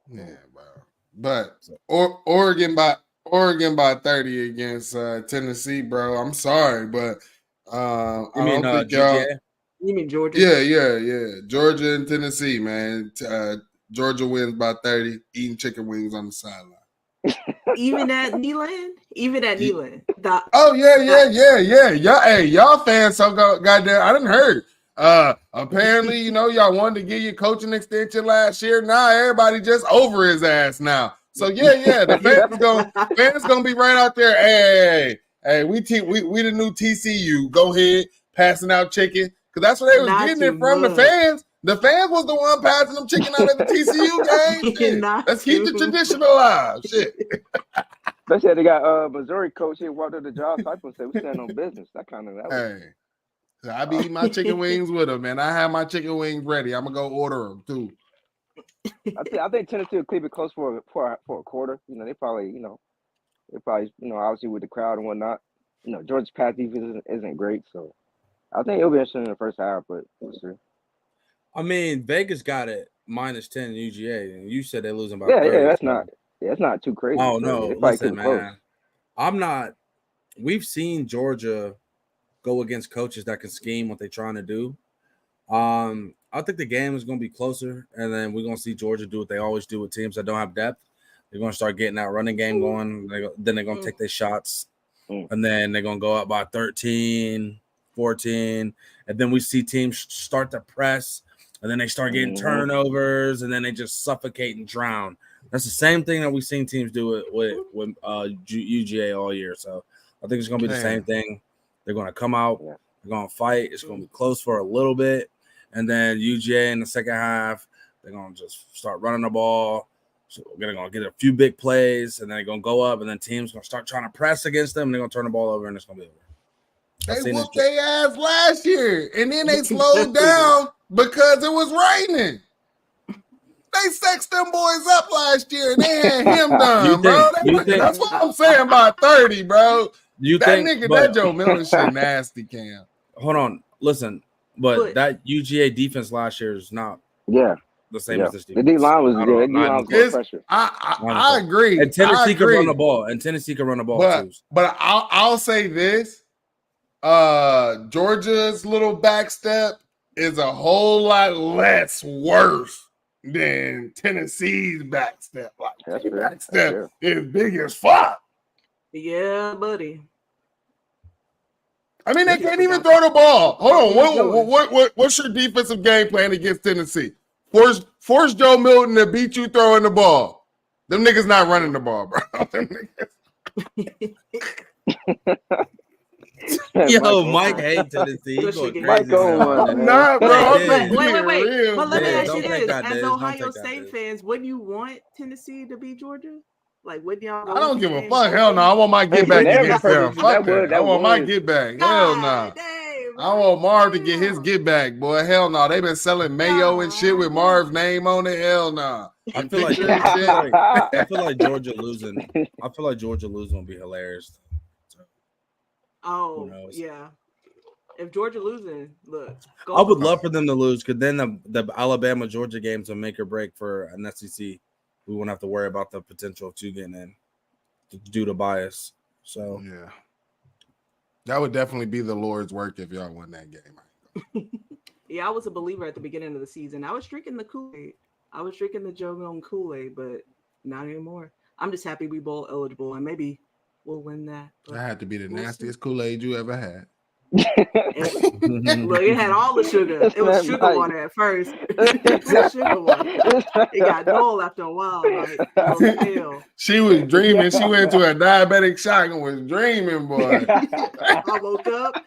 Yeah, bro. But Oregon by 30 against Tennessee, bro. I'm sorry, but you mean GJ? You mean Georgia? Yeah. Georgia and Tennessee, man. Georgia wins by 30, eating chicken wings on the sideline. Even at Neyland? Oh, yeah. Y'all fans so goddamn. I didn't heard. Apparently, y'all wanted to give you coaching extension last year. Now everybody just over his ass now. So yeah. The fans gonna be right out there. Hey, we the new TCU. Go ahead, passing out chicken. Because that's where they was getting it from the fans. The fans was the one passing them chicken out at the TCU game. Let's keep the tradition alive. Shit. They said they got Missouri coach here walked up the job type and said we stand on business. So I be eating my chicken wings with them, man. I have my chicken wings ready. I'm gonna go order them too. I think Tennessee will keep it close for a quarter. They probably obviously with the crowd and whatnot. Georgia's pass defense isn't great, so I think it'll be interesting in the first half, but we'll see. I mean, Vegas got it -10 UGA, and you said they're losing by 30. Yeah, that's not too crazy. Oh no, listen, man. We've seen Georgia go against coaches that can scheme what they're trying to do. I think the game is going to be closer, and then we're going to see Georgia do what they always do with teams that don't have depth. They're going to start getting that running game going. Then they're going to take their shots, and then they're going to go up by 13, 14, and then we see teams start to press, and then they start getting turnovers, and then they just suffocate and drown. That's the same thing that we've seen teams do with UGA all year. So I think it's going to be the same thing. They're going to come out. They're going to fight. It's going to be close for a little bit. And then UGA in the second half, they're going to just start running the ball. So they're going to get a few big plays, and then they're going to go up, and then teams going to start trying to press against them, and they're going to turn the ball over, and it's going to be over. They whooped their ass last year, and then they slowed down because it was raining. They sexed them boys up last year, and they had him done, bro. That's what I'm saying about 30, bro. That Joe Miller shit nasty, Cam. Hold on. Listen, but that UGA defense last year is not the same as this defense. The D-line was good. D-line was pressure. I agree. And Tennessee can run the ball. Too. But I'll say this. Georgia's little back step is a whole lot less worse than Tennessee's back step. Like back step is big as fuck. Yeah, buddy. I mean, they can't even throw the ball. Hold on. What's your defensive game plan against Tennessee? Force Joe Milton to beat you throwing the ball. Them niggas not running the ball, bro. Yo, Mike hates Tennessee. Mike nah, bro. Wait. But let me ask you this: as Ohio State fans, wouldn't you want Tennessee to beat Georgia? Like, wouldn't y'all go I don't into give the a game fuck. Hell no. I hoping? want my Hey, get for back narrative against them. purposes, Fuck that. I want my would. get back. Hell no. God damn, I want Marv to get his damn. get back, boy. Hell no. They been selling mayo and shit with God Marv's damn. name on it. Hell no. I And feel like picture and shit. I feel like Georgia losing. I feel like Georgia losing will be hilarious. So, who Oh, knows? yeah. If Georgia losing, look, go I would Bucs. love for them to lose because then the Alabama Georgia games will make or break for an SEC. We won't have to worry about the potential of two getting in due to bias. So Yeah. That would definitely be the Lord's work if y'all won that game. Yeah, I was a believer at the beginning of the season. I was drinking the Kool-Aid. I was drinking the Joe Kool-Aid, but not anymore. I'm just happy we bowl eligible, and maybe we'll win that. But That had to be the we'll nastiest Kool-Aid you ever had. look, it had all the sugar. This It was man sugar Mike. water at first. It was sugar water. It got dull after a while, like a little stale. She was dreaming. She went into a diabetic shock and was dreaming, boy. I woke up,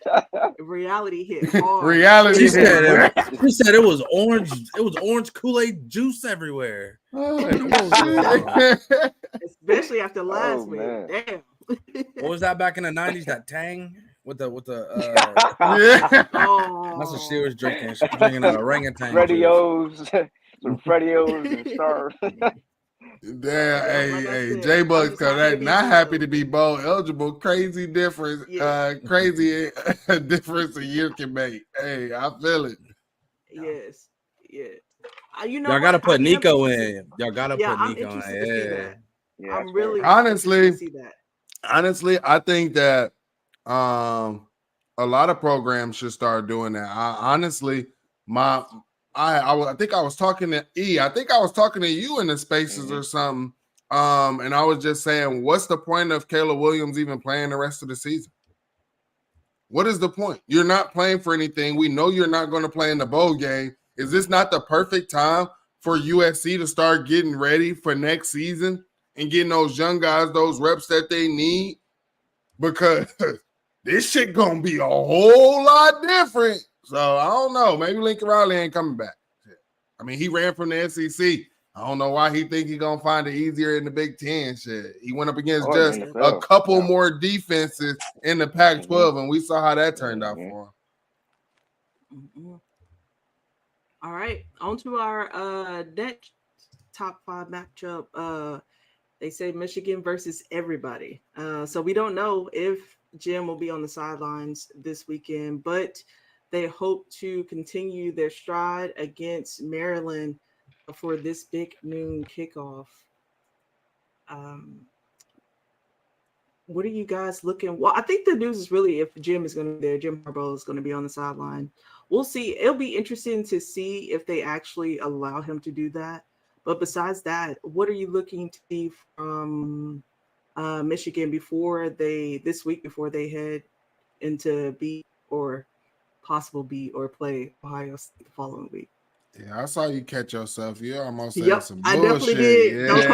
reality hit hard. Reality she said hit. it was orange. It was orange Kool-Aid juice everywhere. Oh, Like, what was going on? shit. Especially after last Oh, week. man. Damn. What was that back in the 90s? That Tang with the Yeah. Oh, that's what she was drinking. She was drinking an orangutan juice. Fredios, some Fredios and Star. Damn, Yeah, like I hey, said, J I'm Bucks, just cause happy to that be not bowl happy to be eligible. bowl eligible. Crazy difference, Yeah. crazy difference a year can make. Hey, I feel it. Yes. Yeah. You know Y'all gotta what? put I am Nico interested. in. Y'all gotta Yeah, put I'm Nico interested in. to see Yeah. that. Yeah, I'm that's fair. really Honestly, interested to see that. honestly, I think that a lot of programs should start doing that. I think I was talking to E. I think I was talking to you in the spaces or something. And I was just saying, what's the point of Caleb Williams even playing the rest of the season? What is the point? You're not playing for anything. We know you're not going to play in the bowl game. Is this not the perfect time for USC to start getting ready for next season and getting those young guys those reps that they need? Because this shit gonna be a whole lot different. So I don't know. Maybe Lincoln Riley ain't coming back. I mean, he ran from the SEC. I don't know why he think he gonna find it easier in the Big Ten. Shit, he went up against Or in the just a NFL. couple Yeah. more defenses in the Pac-12, and we saw how that turned out Mhm. for him. Mhm. All right, on to our next top 5 matchup. They say Michigan versus everybody. So we don't know if Jim will be on the sidelines this weekend, but they hope to continue their stride against Maryland for this big noon kickoff. What are you guys looking? Well, I think the news is really if Jim is going to be there, Jim Harbaugh is going to be on the sideline. We'll see. It'll be interesting to see if they actually allow him to do that. But besides that, what are you looking to see from Michigan before they head into beat or possible beat or play Ohio State the following week? Yeah, I saw you catch yourself. You almost said Yep, some I bullshit. definitely did. Yeah. Don't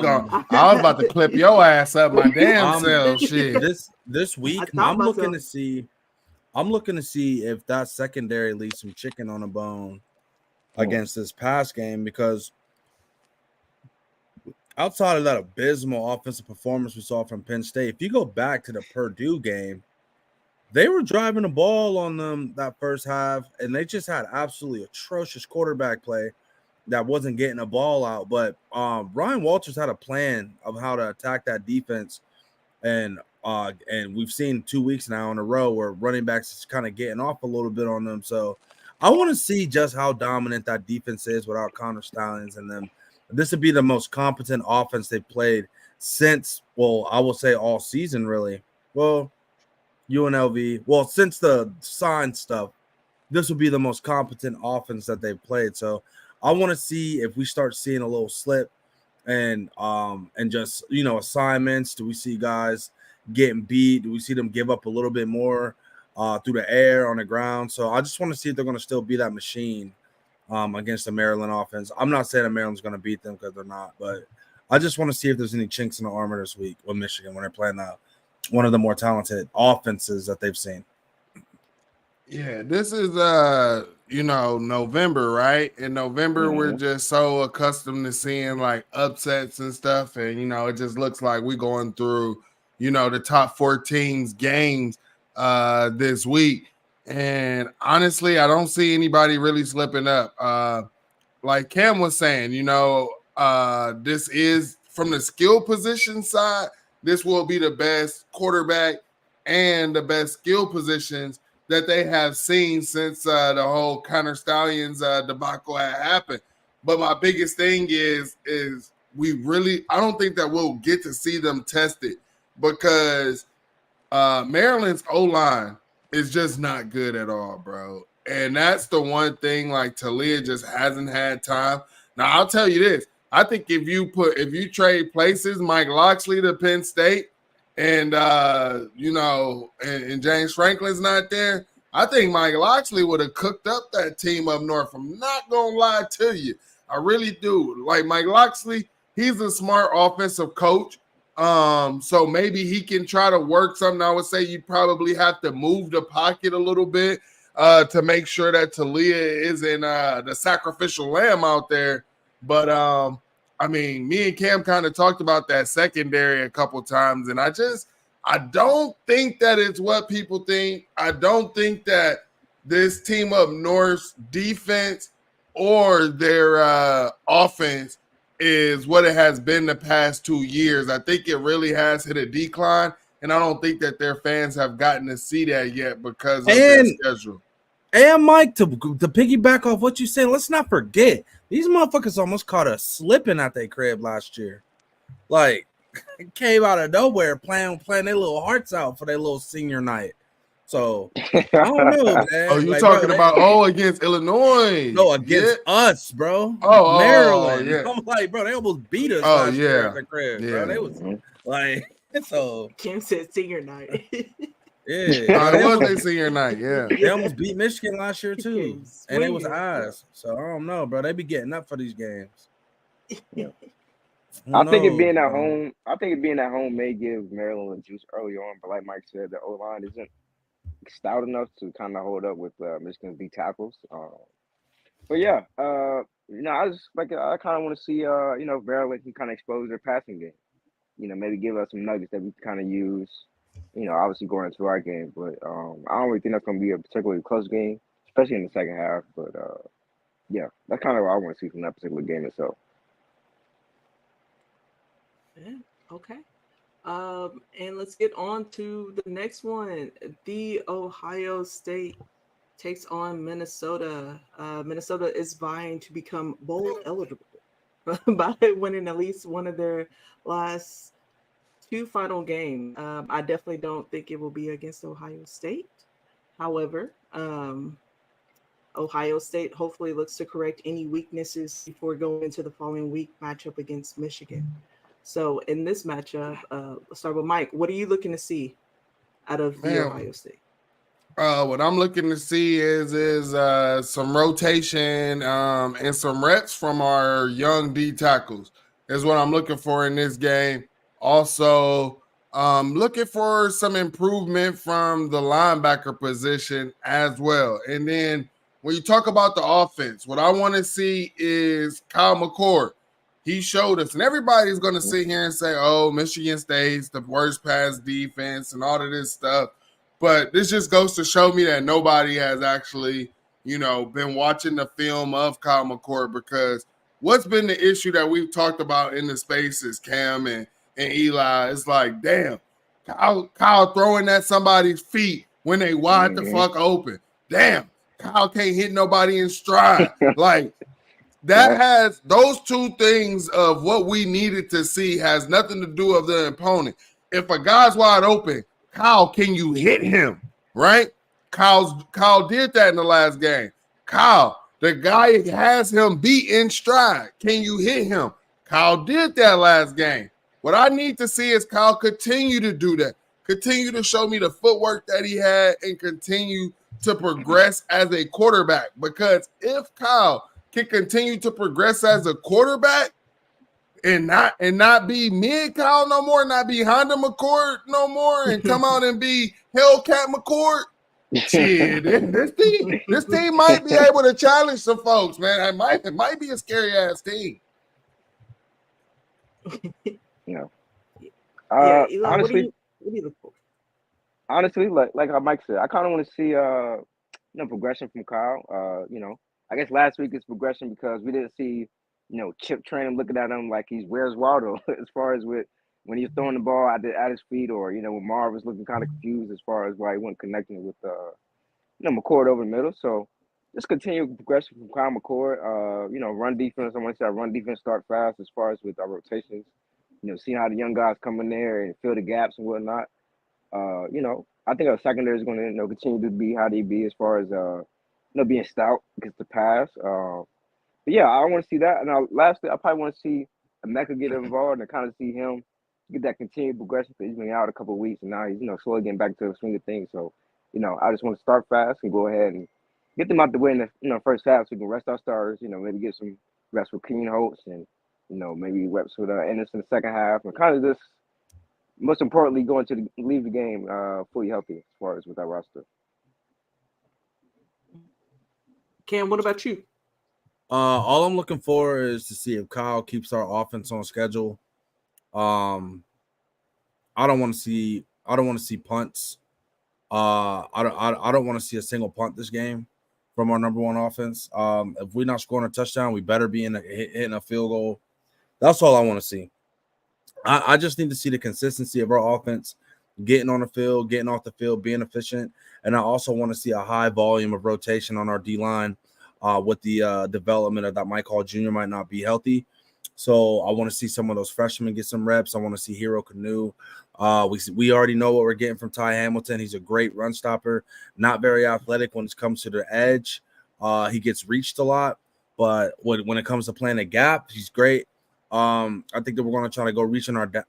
come for me. I was about to clip your ass up my damn self. Shit. This week I thought I'm looking myself. to see if that secondary leaves some chicken on the bone against this pass game, because outside of that abysmal offensive performance we saw from Penn State, if you go back to the Purdue game, they were driving the ball on them that first half, and they just had absolutely atrocious quarterback play that wasn't getting the ball out. But Ryan Walters had a plan of how to attack that defense, and we've seen 2 weeks now in a row where running backs is kind of getting off a little bit on them. So I want to see just how dominant that defense is without Connor Stallions and them. This would be the most competent offense they've played since, well, I will say all season, really. Well, UNLV. Well, since the sign stuff, this will be the most competent offense that they've played. So I want to see if we start seeing a little slip and just, assignments. Do we see guys getting beat? Do we see them give up a little bit more through the air, on the ground? So I just want to see if they're going to still be that machine against the Maryland offense. I'm not saying that Maryland's going to beat them, because they're not, but I just want to see if there's any chinks in the armor this week with Michigan when they're playing one of the more talented offenses that they've seen. Yeah, this is November, right? In November, we're Mm-hmm. just so accustomed to seeing like upsets and stuff. And, it just looks like we're going through, the top 14's games this week. And honestly, I don't see anybody really slipping up. Like Cam was saying, this is from the skill position side, this will be the best quarterback and the best skill positions that they have seen since the whole Connor Stallions debacle had happened. But my biggest thing is I don't think that we'll get to see them tested because Maryland's O-line is just not good at all, bro. And that's the one thing, like, Talia just hasn't had time. Now, I'll tell you this. I think if you trade places, Mike Locksley to Penn State, and and James Franklin's not there, I think Mike Locksley would have cooked up that team up north. I'm not gonna lie to you. I really do. Like Mike Locksley, he's a smart offensive coach. So maybe he can try to work something. I would say you probably have to move the pocket a little bit to make sure that Talia isn't the sacrificial lamb out there. But me and Cam kind of talked about that secondary a couple times, and I don't think that it's what people think. I don't think that this team up north's defense or their offense is what it has been the past 2 years. I think it really has hit a decline, and I don't think that their fans have gotten to see that yet because of their schedule. And Mike, to piggyback off what you said, let's not forget these motherfuckers almost caught us slipping at their crib last year. Like, it came out of nowhere playing their little hearts out for their little senior night. So I don't know, man. Oh, you talking about against Illinois? No, against us, bro. Maryland. Yeah. I'm like, bro, they almost beat us last year at the crib, bro. They was like, so Kim said senior night. Yeah, it was their senior night. Yeah, they almost beat Michigan last year too, and it was eyes. So I don't know, bro. They be getting up for these games. Yeah. I think it being at home may give Maryland a juice early on, but like Mike said, the O line isn't stout enough to kind of hold up with Michigan's D tackles. But yeah, I kind of want to see Maryland can kind of expose their passing game. Maybe give us some nuggets that we can kind of use. Obviously going into our game, but I don't really think that's going to be a particularly close game, especially in the second half. But yeah, that's kind of what I want to see from that particular game itself. Yeah, okay. And let's get on to the next one. The Ohio State takes on Minnesota. Minnesota is vying to become bowl eligible by winning at least one of their last 2 final games. I definitely don't think it will be against Ohio State. However, Ohio State hopefully looks to correct any weaknesses before going into the following week matchup against Michigan. So in this matchup, let's start with Mike. What are you looking to see out of the Ohio State? What I'm looking to see is some rotation and some reps from our young D tackles is what I'm looking for in this game. Also, looking for some improvement from the linebacker position as well. And then when you talk about the offense, what I want to see is Kyle McCord. He showed us, and everybody's going to sit here and say, oh, Michigan State's the worst pass defense and all of this stuff. But this just goes to show me that nobody has actually, been watching the film of Kyle McCord, because what's been the issue that we've talked about in the spaces, Cam and Eli, it's like, damn, Kyle throwing at somebody's feet when they wide the fuck open. Damn, Kyle can't hit nobody in stride. Like, that has those 2 things of what we needed to see has nothing to do with the opponent. If a guy's wide open, Kyle, can you hit him? Right? Kyle did that in the last game. Kyle, the guy has him beat in stride. Can you hit him? Kyle did that last game. What I need to see is Kyle continue to do that. Continue to show me the footwork that he had and continue to progress as a quarterback. Because if Kyle can continue to progress as a quarterback and not be mid Kyle no more, not be Honda McCord no more, and come out and be Hellcat McCord, Shit, this team might be able to challenge some folks, man. It might be a scary ass team. Yeah. Yeah, Elon, Honestly, what do you look for? like how Mike said, I kind of want to see progression from Kyle. I guess last week is progression because we didn't see Chip Train looking at him like he's Where's Waldo as far as with when he was throwing the ball at his feet, or when Marv was looking kind of confused as far as why he wasn't connecting with McCord over the middle. So just continue progression from Kyle McCord. Run defense. I want to see our run defense start fast as far as with our rotations. Seeing how the young guys come in there and fill the gaps and whatnot. I think our secondary is going to continue to be how they be as far as being stout against the pass. But yeah, I want to see that. And lastly, I probably want to see Emeka get involved and kind of see him get that continued progression because he's been out a couple of weeks and now he's slowly getting back to the swing of things. So I just want to start fast and go ahead and get them out the way in the first half so we can rest our starters. Maybe get some reps with Keen Holtz and maybe reps with Ennis in the second half and kind of just most importantly leave the game fully healthy as far as with our roster. Cam, what about you? All I'm looking for is to see if Kyle keeps our offense on schedule. I don't want to see punts. I don't want to see a single punt this game from our number one offense. If we're not scoring a touchdown, we better be hitting a field goal. That's all I want to see. I just need to see the consistency of our offense getting on the field, getting off the field, being efficient. And I also want to see a high volume of rotation on our D-line with the development of that Mike Hall Jr. might not be healthy. So I want to see some of those freshmen get some reps. I want to see Hero Canoe. We already know what we're getting from Ty Hamilton. He's a great run stopper, not very athletic when it comes to the edge. He gets reached a lot, but when it comes to playing a gap, he's great. I think that we're going to try to go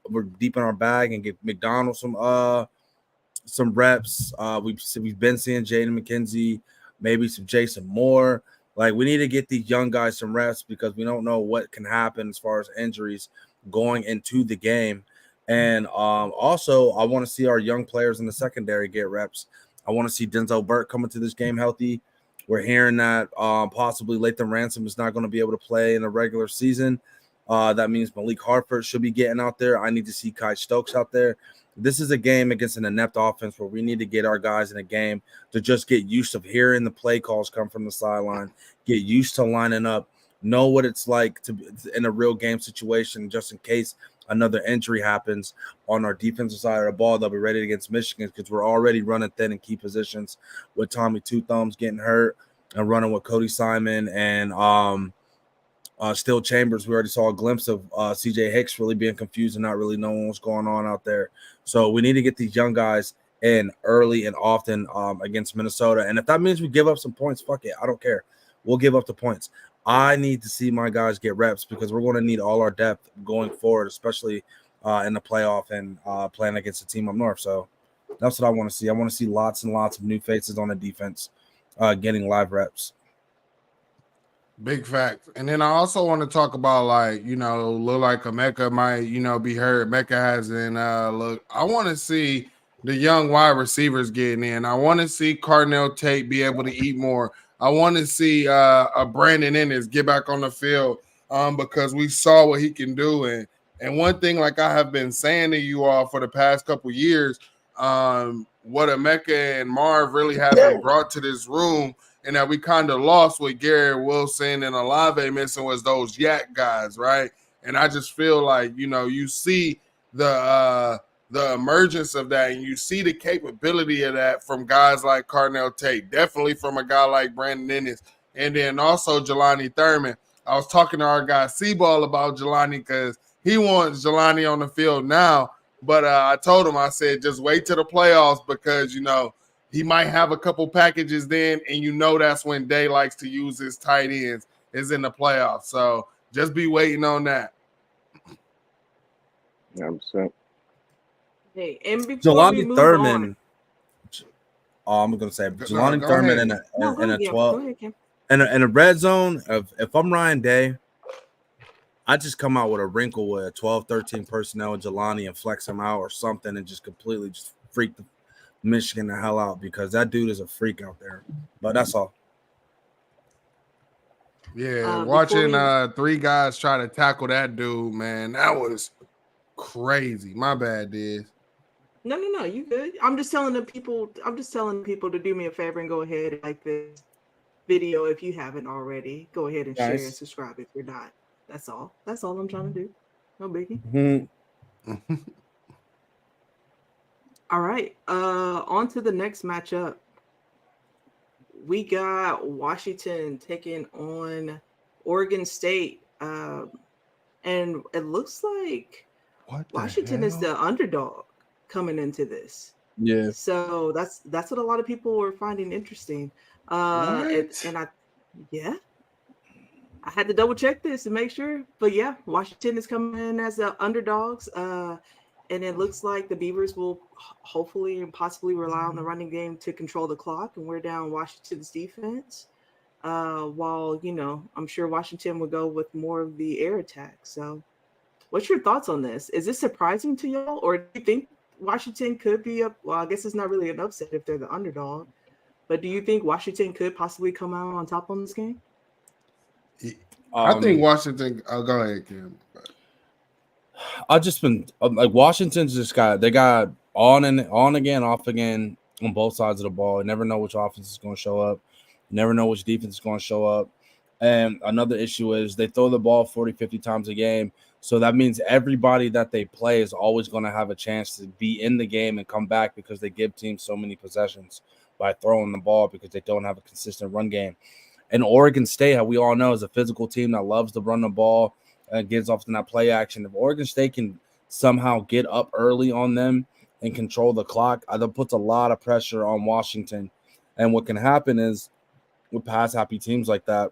we're deep in our bag and get McDonald some reps. We've been seeing Jaden McKenzie, maybe some Jason Moore. Like, we need to get these young guys some reps because we don't know what can happen as far as injuries going into the game. And also, I want to see our young players in the secondary get reps. I want to see Denzel Burke coming to this game healthy. We're hearing that possibly Latham Ransom is not going to be able to play in the regular season. That means Malik Hartford should be getting out there. I need to see Kai Stokes out there. This is a game against an inept offense where we need to get our guys in a game to just get used to hearing the play calls come from the sideline, get used to lining up, know what it's like to in a real game situation just in case another injury happens on our defensive side of the ball. They'll be ready against Michigan because we're already running thin in key positions with Tommy Two Thumbs getting hurt and running with Cody Simon and Still Chambers. We already saw a glimpse of CJ Hicks really being confused and not really knowing what's going on out there. So we need to get these young guys in early and often against Minnesota. And if that means we give up some points, fuck it. I don't care. We'll give up the points. I need to see my guys get reps because we're going to need all our depth going forward, especially in the playoff and playing against a team up north. So that's what I want to see. I want to see lots and lots of new faces on the defense getting live reps. Big facts. And then I also want to talk about look like Emeka might, be hurt. Emeka hasn't look. I want to see the young wide receivers getting in. I want to see Cardinal Tate be able to eat more. I want to see a Brandon Ennis get back on the field because we saw what he can do. And one thing, like I have been saying to you all for the past couple years, what Emeka and Marv really haven't brought to this room and that we kind of lost with Garrett Wilson and Olave missing was those yak guys, right? And I just feel like, you see the emergence of that and you see the capability of that from guys like Cardinal Tate, definitely from a guy like Brandon Ennis, and then also Jelani Thurman. I was talking to our guy Seaball about Jelani because he wants Jelani on the field now, but I told him, I said, just wait till the playoffs because, he might have a couple packages then, and that's when Day likes to use his tight ends is in the playoffs. So just be waiting on that. 100%. Hey, and before we move Thurman, on, I'm gonna say Jelani Thurman in a 12 go ahead, Kim. in a red zone. If I'm Ryan Day, I just come out with a wrinkle with a 12-13 personnel with Jelani and flex him out or something and just completely just freak Michigan the hell out because that dude is a freak out there. But that's all. Yeah, Before watching we, three guys try to tackle that dude, man, that was crazy. My bad, dude. no, you good. I'm just telling the people. I'm just telling people to do me a favor and go ahead and like this video if you haven't already. Go ahead and share and Nice. subscribe if you're not. That's all. That's all I'm trying to do. No biggie. Mhm. All right. On to the next matchup. We got Washington taking on Oregon State. And it looks like What the Washington is hell? the underdog coming into this. Yeah. So that's what a lot of people are finding interesting. And What? yeah, I had to double check this and make sure. But yeah, Washington is coming in as the underdogs. And it looks like the Beavers will hopefully and possibly rely on the running game to control the clock and wear down Washington's defense. While I'm sure Washington would go with more of the air attack. So, what's your thoughts on this? Is this surprising to y'all, or do you think Washington could be up? Well, I guess it's not really an upset if they're the underdog, but do you think Washington could possibly come out on top on this game? I think Um, Washington. Oh, go ahead, Kim. I just been like Washington's just got on again, off again on both sides of the ball. You never know which offense is going to show up. You never know which defense is going to show up. And another issue is they throw the ball 40, 50 times a game. So that means everybody that they play is always going to have a chance to be in the game and come back because they give teams so many possessions by throwing the ball because they don't have a consistent run game. And Oregon State, how we all know, is a physical team that loves to run the ball and gets off in that play action. If Oregon State can somehow get up early on them and control the clock, that puts a lot of pressure on Washington. And what can happen is with pass happy teams like that,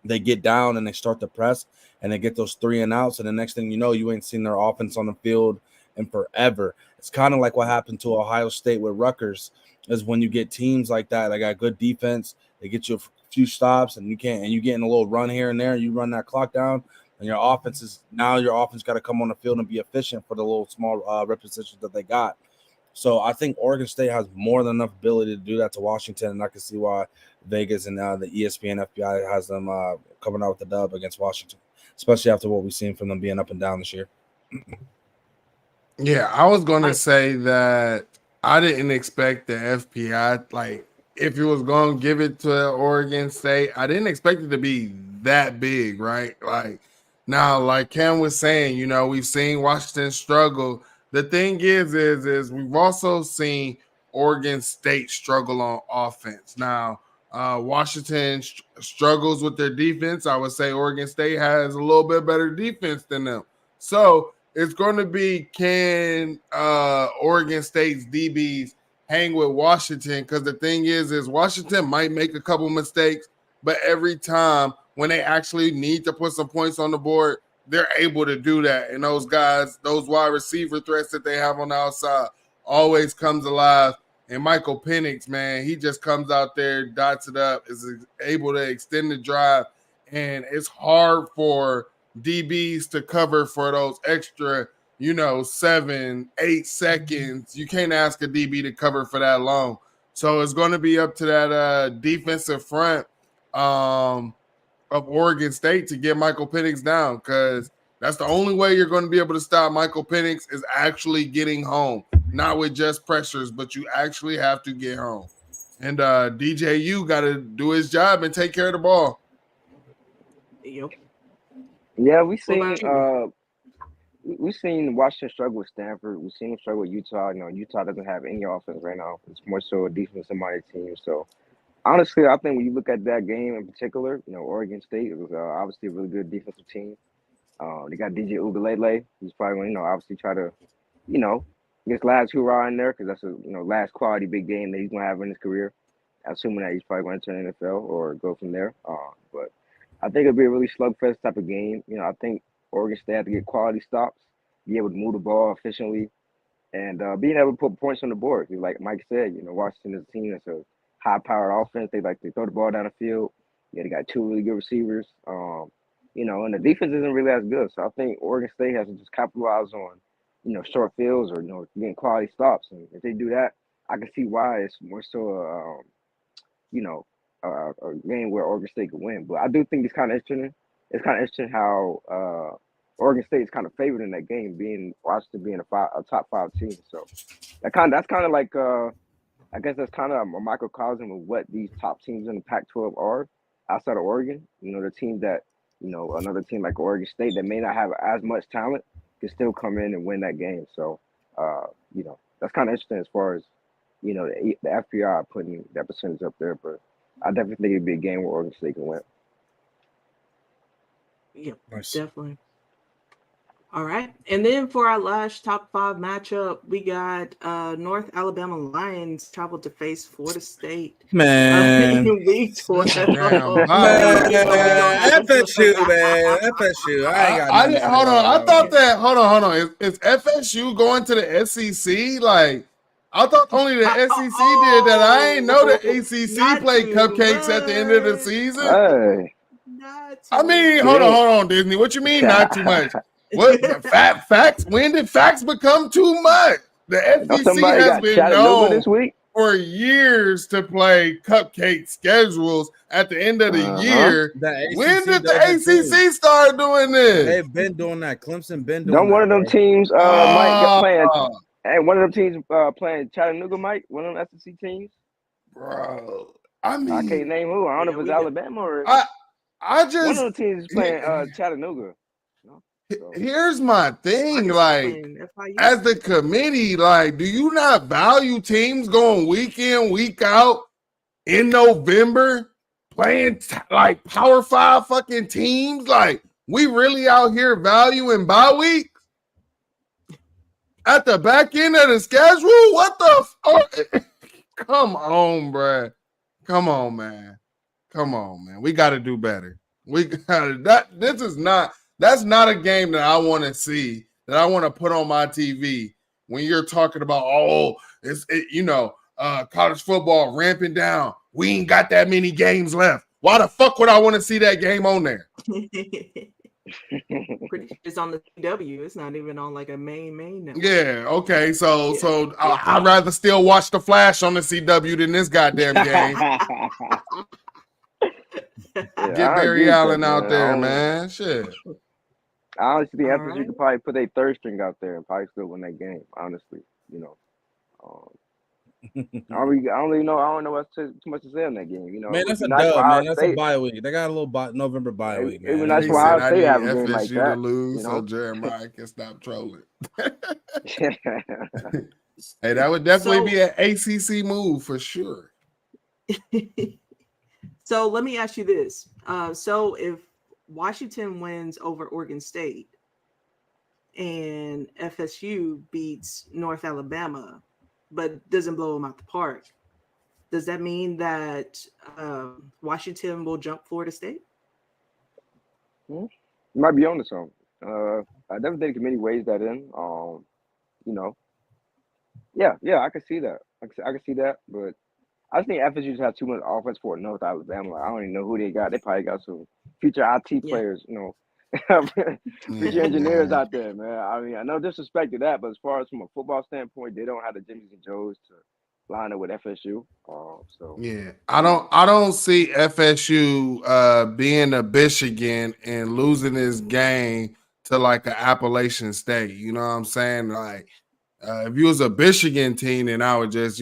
they get down and they start to press and they get those 3 and outs. And the next thing you know, you ain't seen their offense on the field in forever. It's kind of like what happened to Ohio State with Rutgers, is when you get teams like that, they got good defense, they get you a few stops and you getting a little run here and there, and you run that clock down, and your offense got to come on the field and be efficient for the little small repetitions that they got. So I think Oregon State has more than enough ability to do that to Washington, and I can see why Vegas and the ESPN FBI has them coming out with the dub against Washington, especially after what we've seen from them being up and down this year. Yeah, I was gonna I say that I didn't expect the FPI, like if it was gonna give it to Oregon State, I didn't expect it to be that big, right? Like now, like Cam was saying, we've seen Washington struggle. The thing is we've also seen Oregon State struggle on offense. Now, Washington struggles with their defense. I would say Oregon State has a little bit better defense than them. So it's going to be, can Oregon State's DBs hang with Washington? Because the thing is Washington might make a couple mistakes, but every time when they actually need to put some points on the board, they're able to do that. And those guys, those wide receiver threats that they have on the outside, always comes alive. And Michael Penix, man, he just comes out there, dots it up, is able to extend the drive. And it's hard for DBs to cover for those extra, 7-8 seconds. You can't ask a DB to cover for that long. So it's going to be up to that defensive front of Oregon State to get Michael Penix down, because that's the only way you're going to be able to stop Michael Penix is actually getting home, not with just pressures, but you actually have to get home. And DJU got to do his job and take care of the ball. Yep. Yeah, we What seen about you? we've seen Washington struggle with Stanford. We've seen them struggle with Utah. Utah doesn't have any offense right now. It's more so a defensive-minded team. So honestly, I think when you look at that game in particular, Oregon State, it was obviously a really good defensive team. They got DJ Ugalele. He's probably going to, obviously try to, you know, get his last hurrah in there because that's a, last quality big game that he's going to have in his career. Assuming that he's probably going to enter the NFL or go from there. But I think it'll be a really slugfest type of game. I think Oregon State have to get quality stops, be able to move the ball efficiently, and being able to put points on the board. Like Mike said, Washington is a team that's a high-powered offense. They like to throw the ball down the field. Yeah, they got two really good receivers. And the defense isn't really as good. So I think Oregon State has to just capitalize on, short fields or getting quality stops. And if they do that, I can see why it's more so you know, a game where Oregon State could win. But I do think it's kind of interesting. It's kind of interesting how Oregon State is kind of favored in that game, being Washington being a top five team. So that's kind of like I guess that's kind of a microcosm of what these top teams in the Pac-12 are outside of Oregon. You know, the teams that another team like Oregon State that may not have as much talent can still come in and win that game. So that's kind of interesting as far as the FPI putting that percentage up there, but I definitely think it'd be a game where Oregon State can win. Yeah, Nice. definitely. All right. And then for our last top 5 matchup, we got North Alabama Lions traveled to face Florida State. Man. In week 12. Damn, FSU, man. FSU. I ain't got nothing to say hold on. about I that thought one. that. Hold on. Is FSU going to the SEC? Like, I thought only the SEC did that. I ain't know the ACC Not played too cupcakes at the end of the much. season. Hey, Not I too mean, Yeah. hold on, Disney. What you mean not too much? What facts? When did facts become too much? The SEC somebody has got been Chattanooga known this week. for years to play cupcake schedules at the end of the year. The When ACC did the does it too. ACC start doing this? They've been doing that. Clemson been doing Don't that. one of them bro. teams might get playing? Oh, Hey, one of them teams playing Chattanooga, Mike. One of them SEC teams. bro. I I can't mean, name who. I don't know if Yeah, it's we got- Alabama or I one of just them teams is playing Chattanooga. So, here's my thing. Arkansas Like, playing FIU. as the committee, like, do you not value teams going week in, week out in November playing like Power 5 fucking teams? Like, we really out here valuing bye week at the back end of the schedule? What the fuck? Come on, bruh. Come on, man. We got to do better. We got that. That's not a game that I want to see, that I want to put on my TV when you're talking about, college football ramping down. We ain't got that many games left. Why the fuck would I want to see that game on there? Pretty sure it's on the CW. It's not even on like a main network. Yeah, okay. So Yeah. I'd rather still watch the Flash on the CW than this goddamn game. Get Barry Allen out there, man. Shit. I honestly think All FSU right. could probably put a third string out there and probably still win that game. Honestly, I don't really know. I don't know what's too much to say on that game. Man, that's a It'd be nice for dub, Ohio man. That's a State. bye week. They got a little November bye week, It would be man. nice He for said, Ohio I State need to have a game like FSU to that. lose so Jeremiah can stop trolling. Hey, that would definitely be an ACC move for sure. So let me ask you this. So if Washington wins over Oregon State and FSU beats North Alabama, but doesn't blow them out the park, does that mean that Washington will jump Florida State? You might be on to something. I definitely think the committee weighs that in. Yeah, I can see that. I can see that, but I think FSU just have too much offense for North Alabama. Like, I don't even know who they got. They probably got some future IT players, future engineers out there, man. I mean, I no disrespect to that, but as far as from a football standpoint, they don't have the Jimmys and Joes to line up with FSU. So yeah, I don't see FSU being a Michigan and losing this game to like an Appalachian State. You know what I'm saying? Like, if you was a Michigan team, then I would just,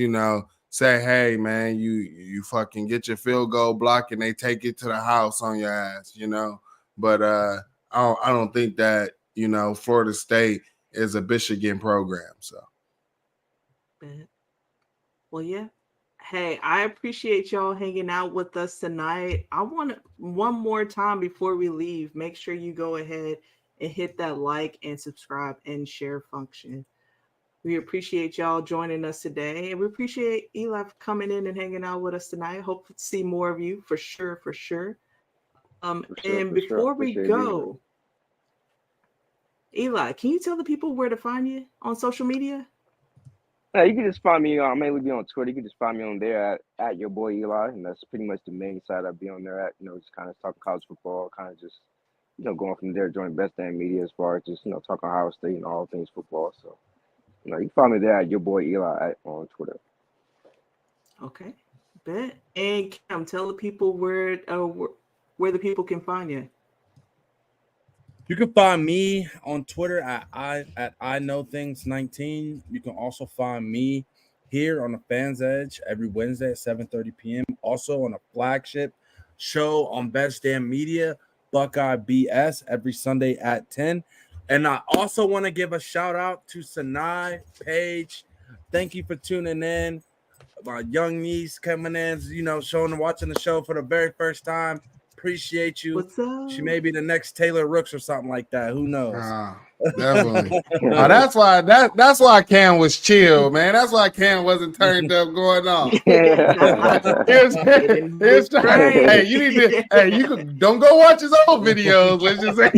say, hey, man, you fucking get your field goal block and they take it to the house on your ass, But I don't think that, Florida State is a Michigan program. So, well, yeah. Hey, I appreciate y'all hanging out with us tonight. I want one more time before we leave, make sure you go ahead and hit that like and subscribe and share function. We appreciate y'all joining us today, and we appreciate Eli for coming in and hanging out with us tonight. Hope to see more of you for sure. And before we go, Eli, can you tell the people where to find you on social media? Yeah, you can just find me. I mainly be on Twitter. You can just find me on there at your boy Eli, and that's pretty much the main side I'll be on there at. Just kind of talking college football, kind of just going from there, joining Best Damn Media as far as just talking Ohio State and all things football. So you can find me there at your boy Eli on Twitter. Okay, bet. And Cam, tell the people where the people can find you. You can find me on Twitter at I know things 19. You can also find me here on the Fans Edge every Wednesday at 7:30 p.m. Also on a flagship show on Best Damn Media, Buckeye BS, every Sunday at 10. And I also want to give a shout out to Sanai Page. Thank you for tuning in. My young niece coming in, watching the show for the very first time. Appreciate you. What's up? She may be the next Taylor Rooks or something like that. Who knows? Definitely. That's why Cam was chill, man. That's why Cam wasn't turned up going off. Hey, you need to. Hey, don't go watch his old videos. Let's just say.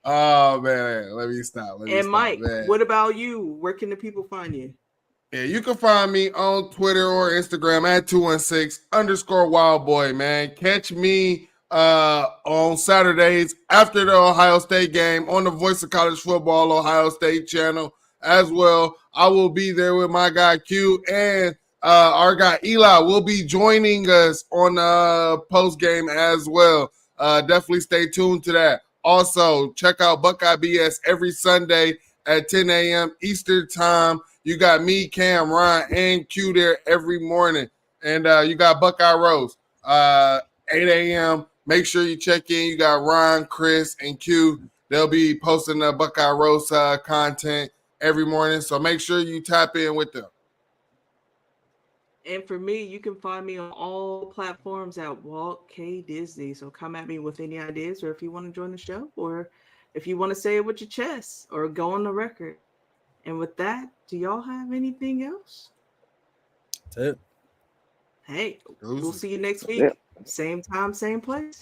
Oh man, let me stop. Mike, man. What about you? Where can the people find you? Yeah, you can find me on Twitter or Instagram at 216_wildboy, man. Catch me on Saturdays after the Ohio State game on the Voice of College Football Ohio State channel as well. I will be there with my guy Q, and our guy Eli will be joining us on post game as well. Definitely stay tuned to that. Also, check out Buckeye BS every Sunday at 10 a.m. Eastern time. You got me, Cam, Ryan, and Q there every morning. And you got Buckeye Rose, 8 a.m. Make sure you check in. You got Ryan, Chris, and Q. They'll be posting the Buckeye Rose content every morning. So make sure you tap in with them. And for me, you can find me on all platforms at Walt K. Disney. So come at me with any ideas, or if you want to join the show, or if you want to say it with your chest, or go on the record. And with that, do y'all have anything else? That's it. Hey, we'll see you next week. Yeah. Same time, same place.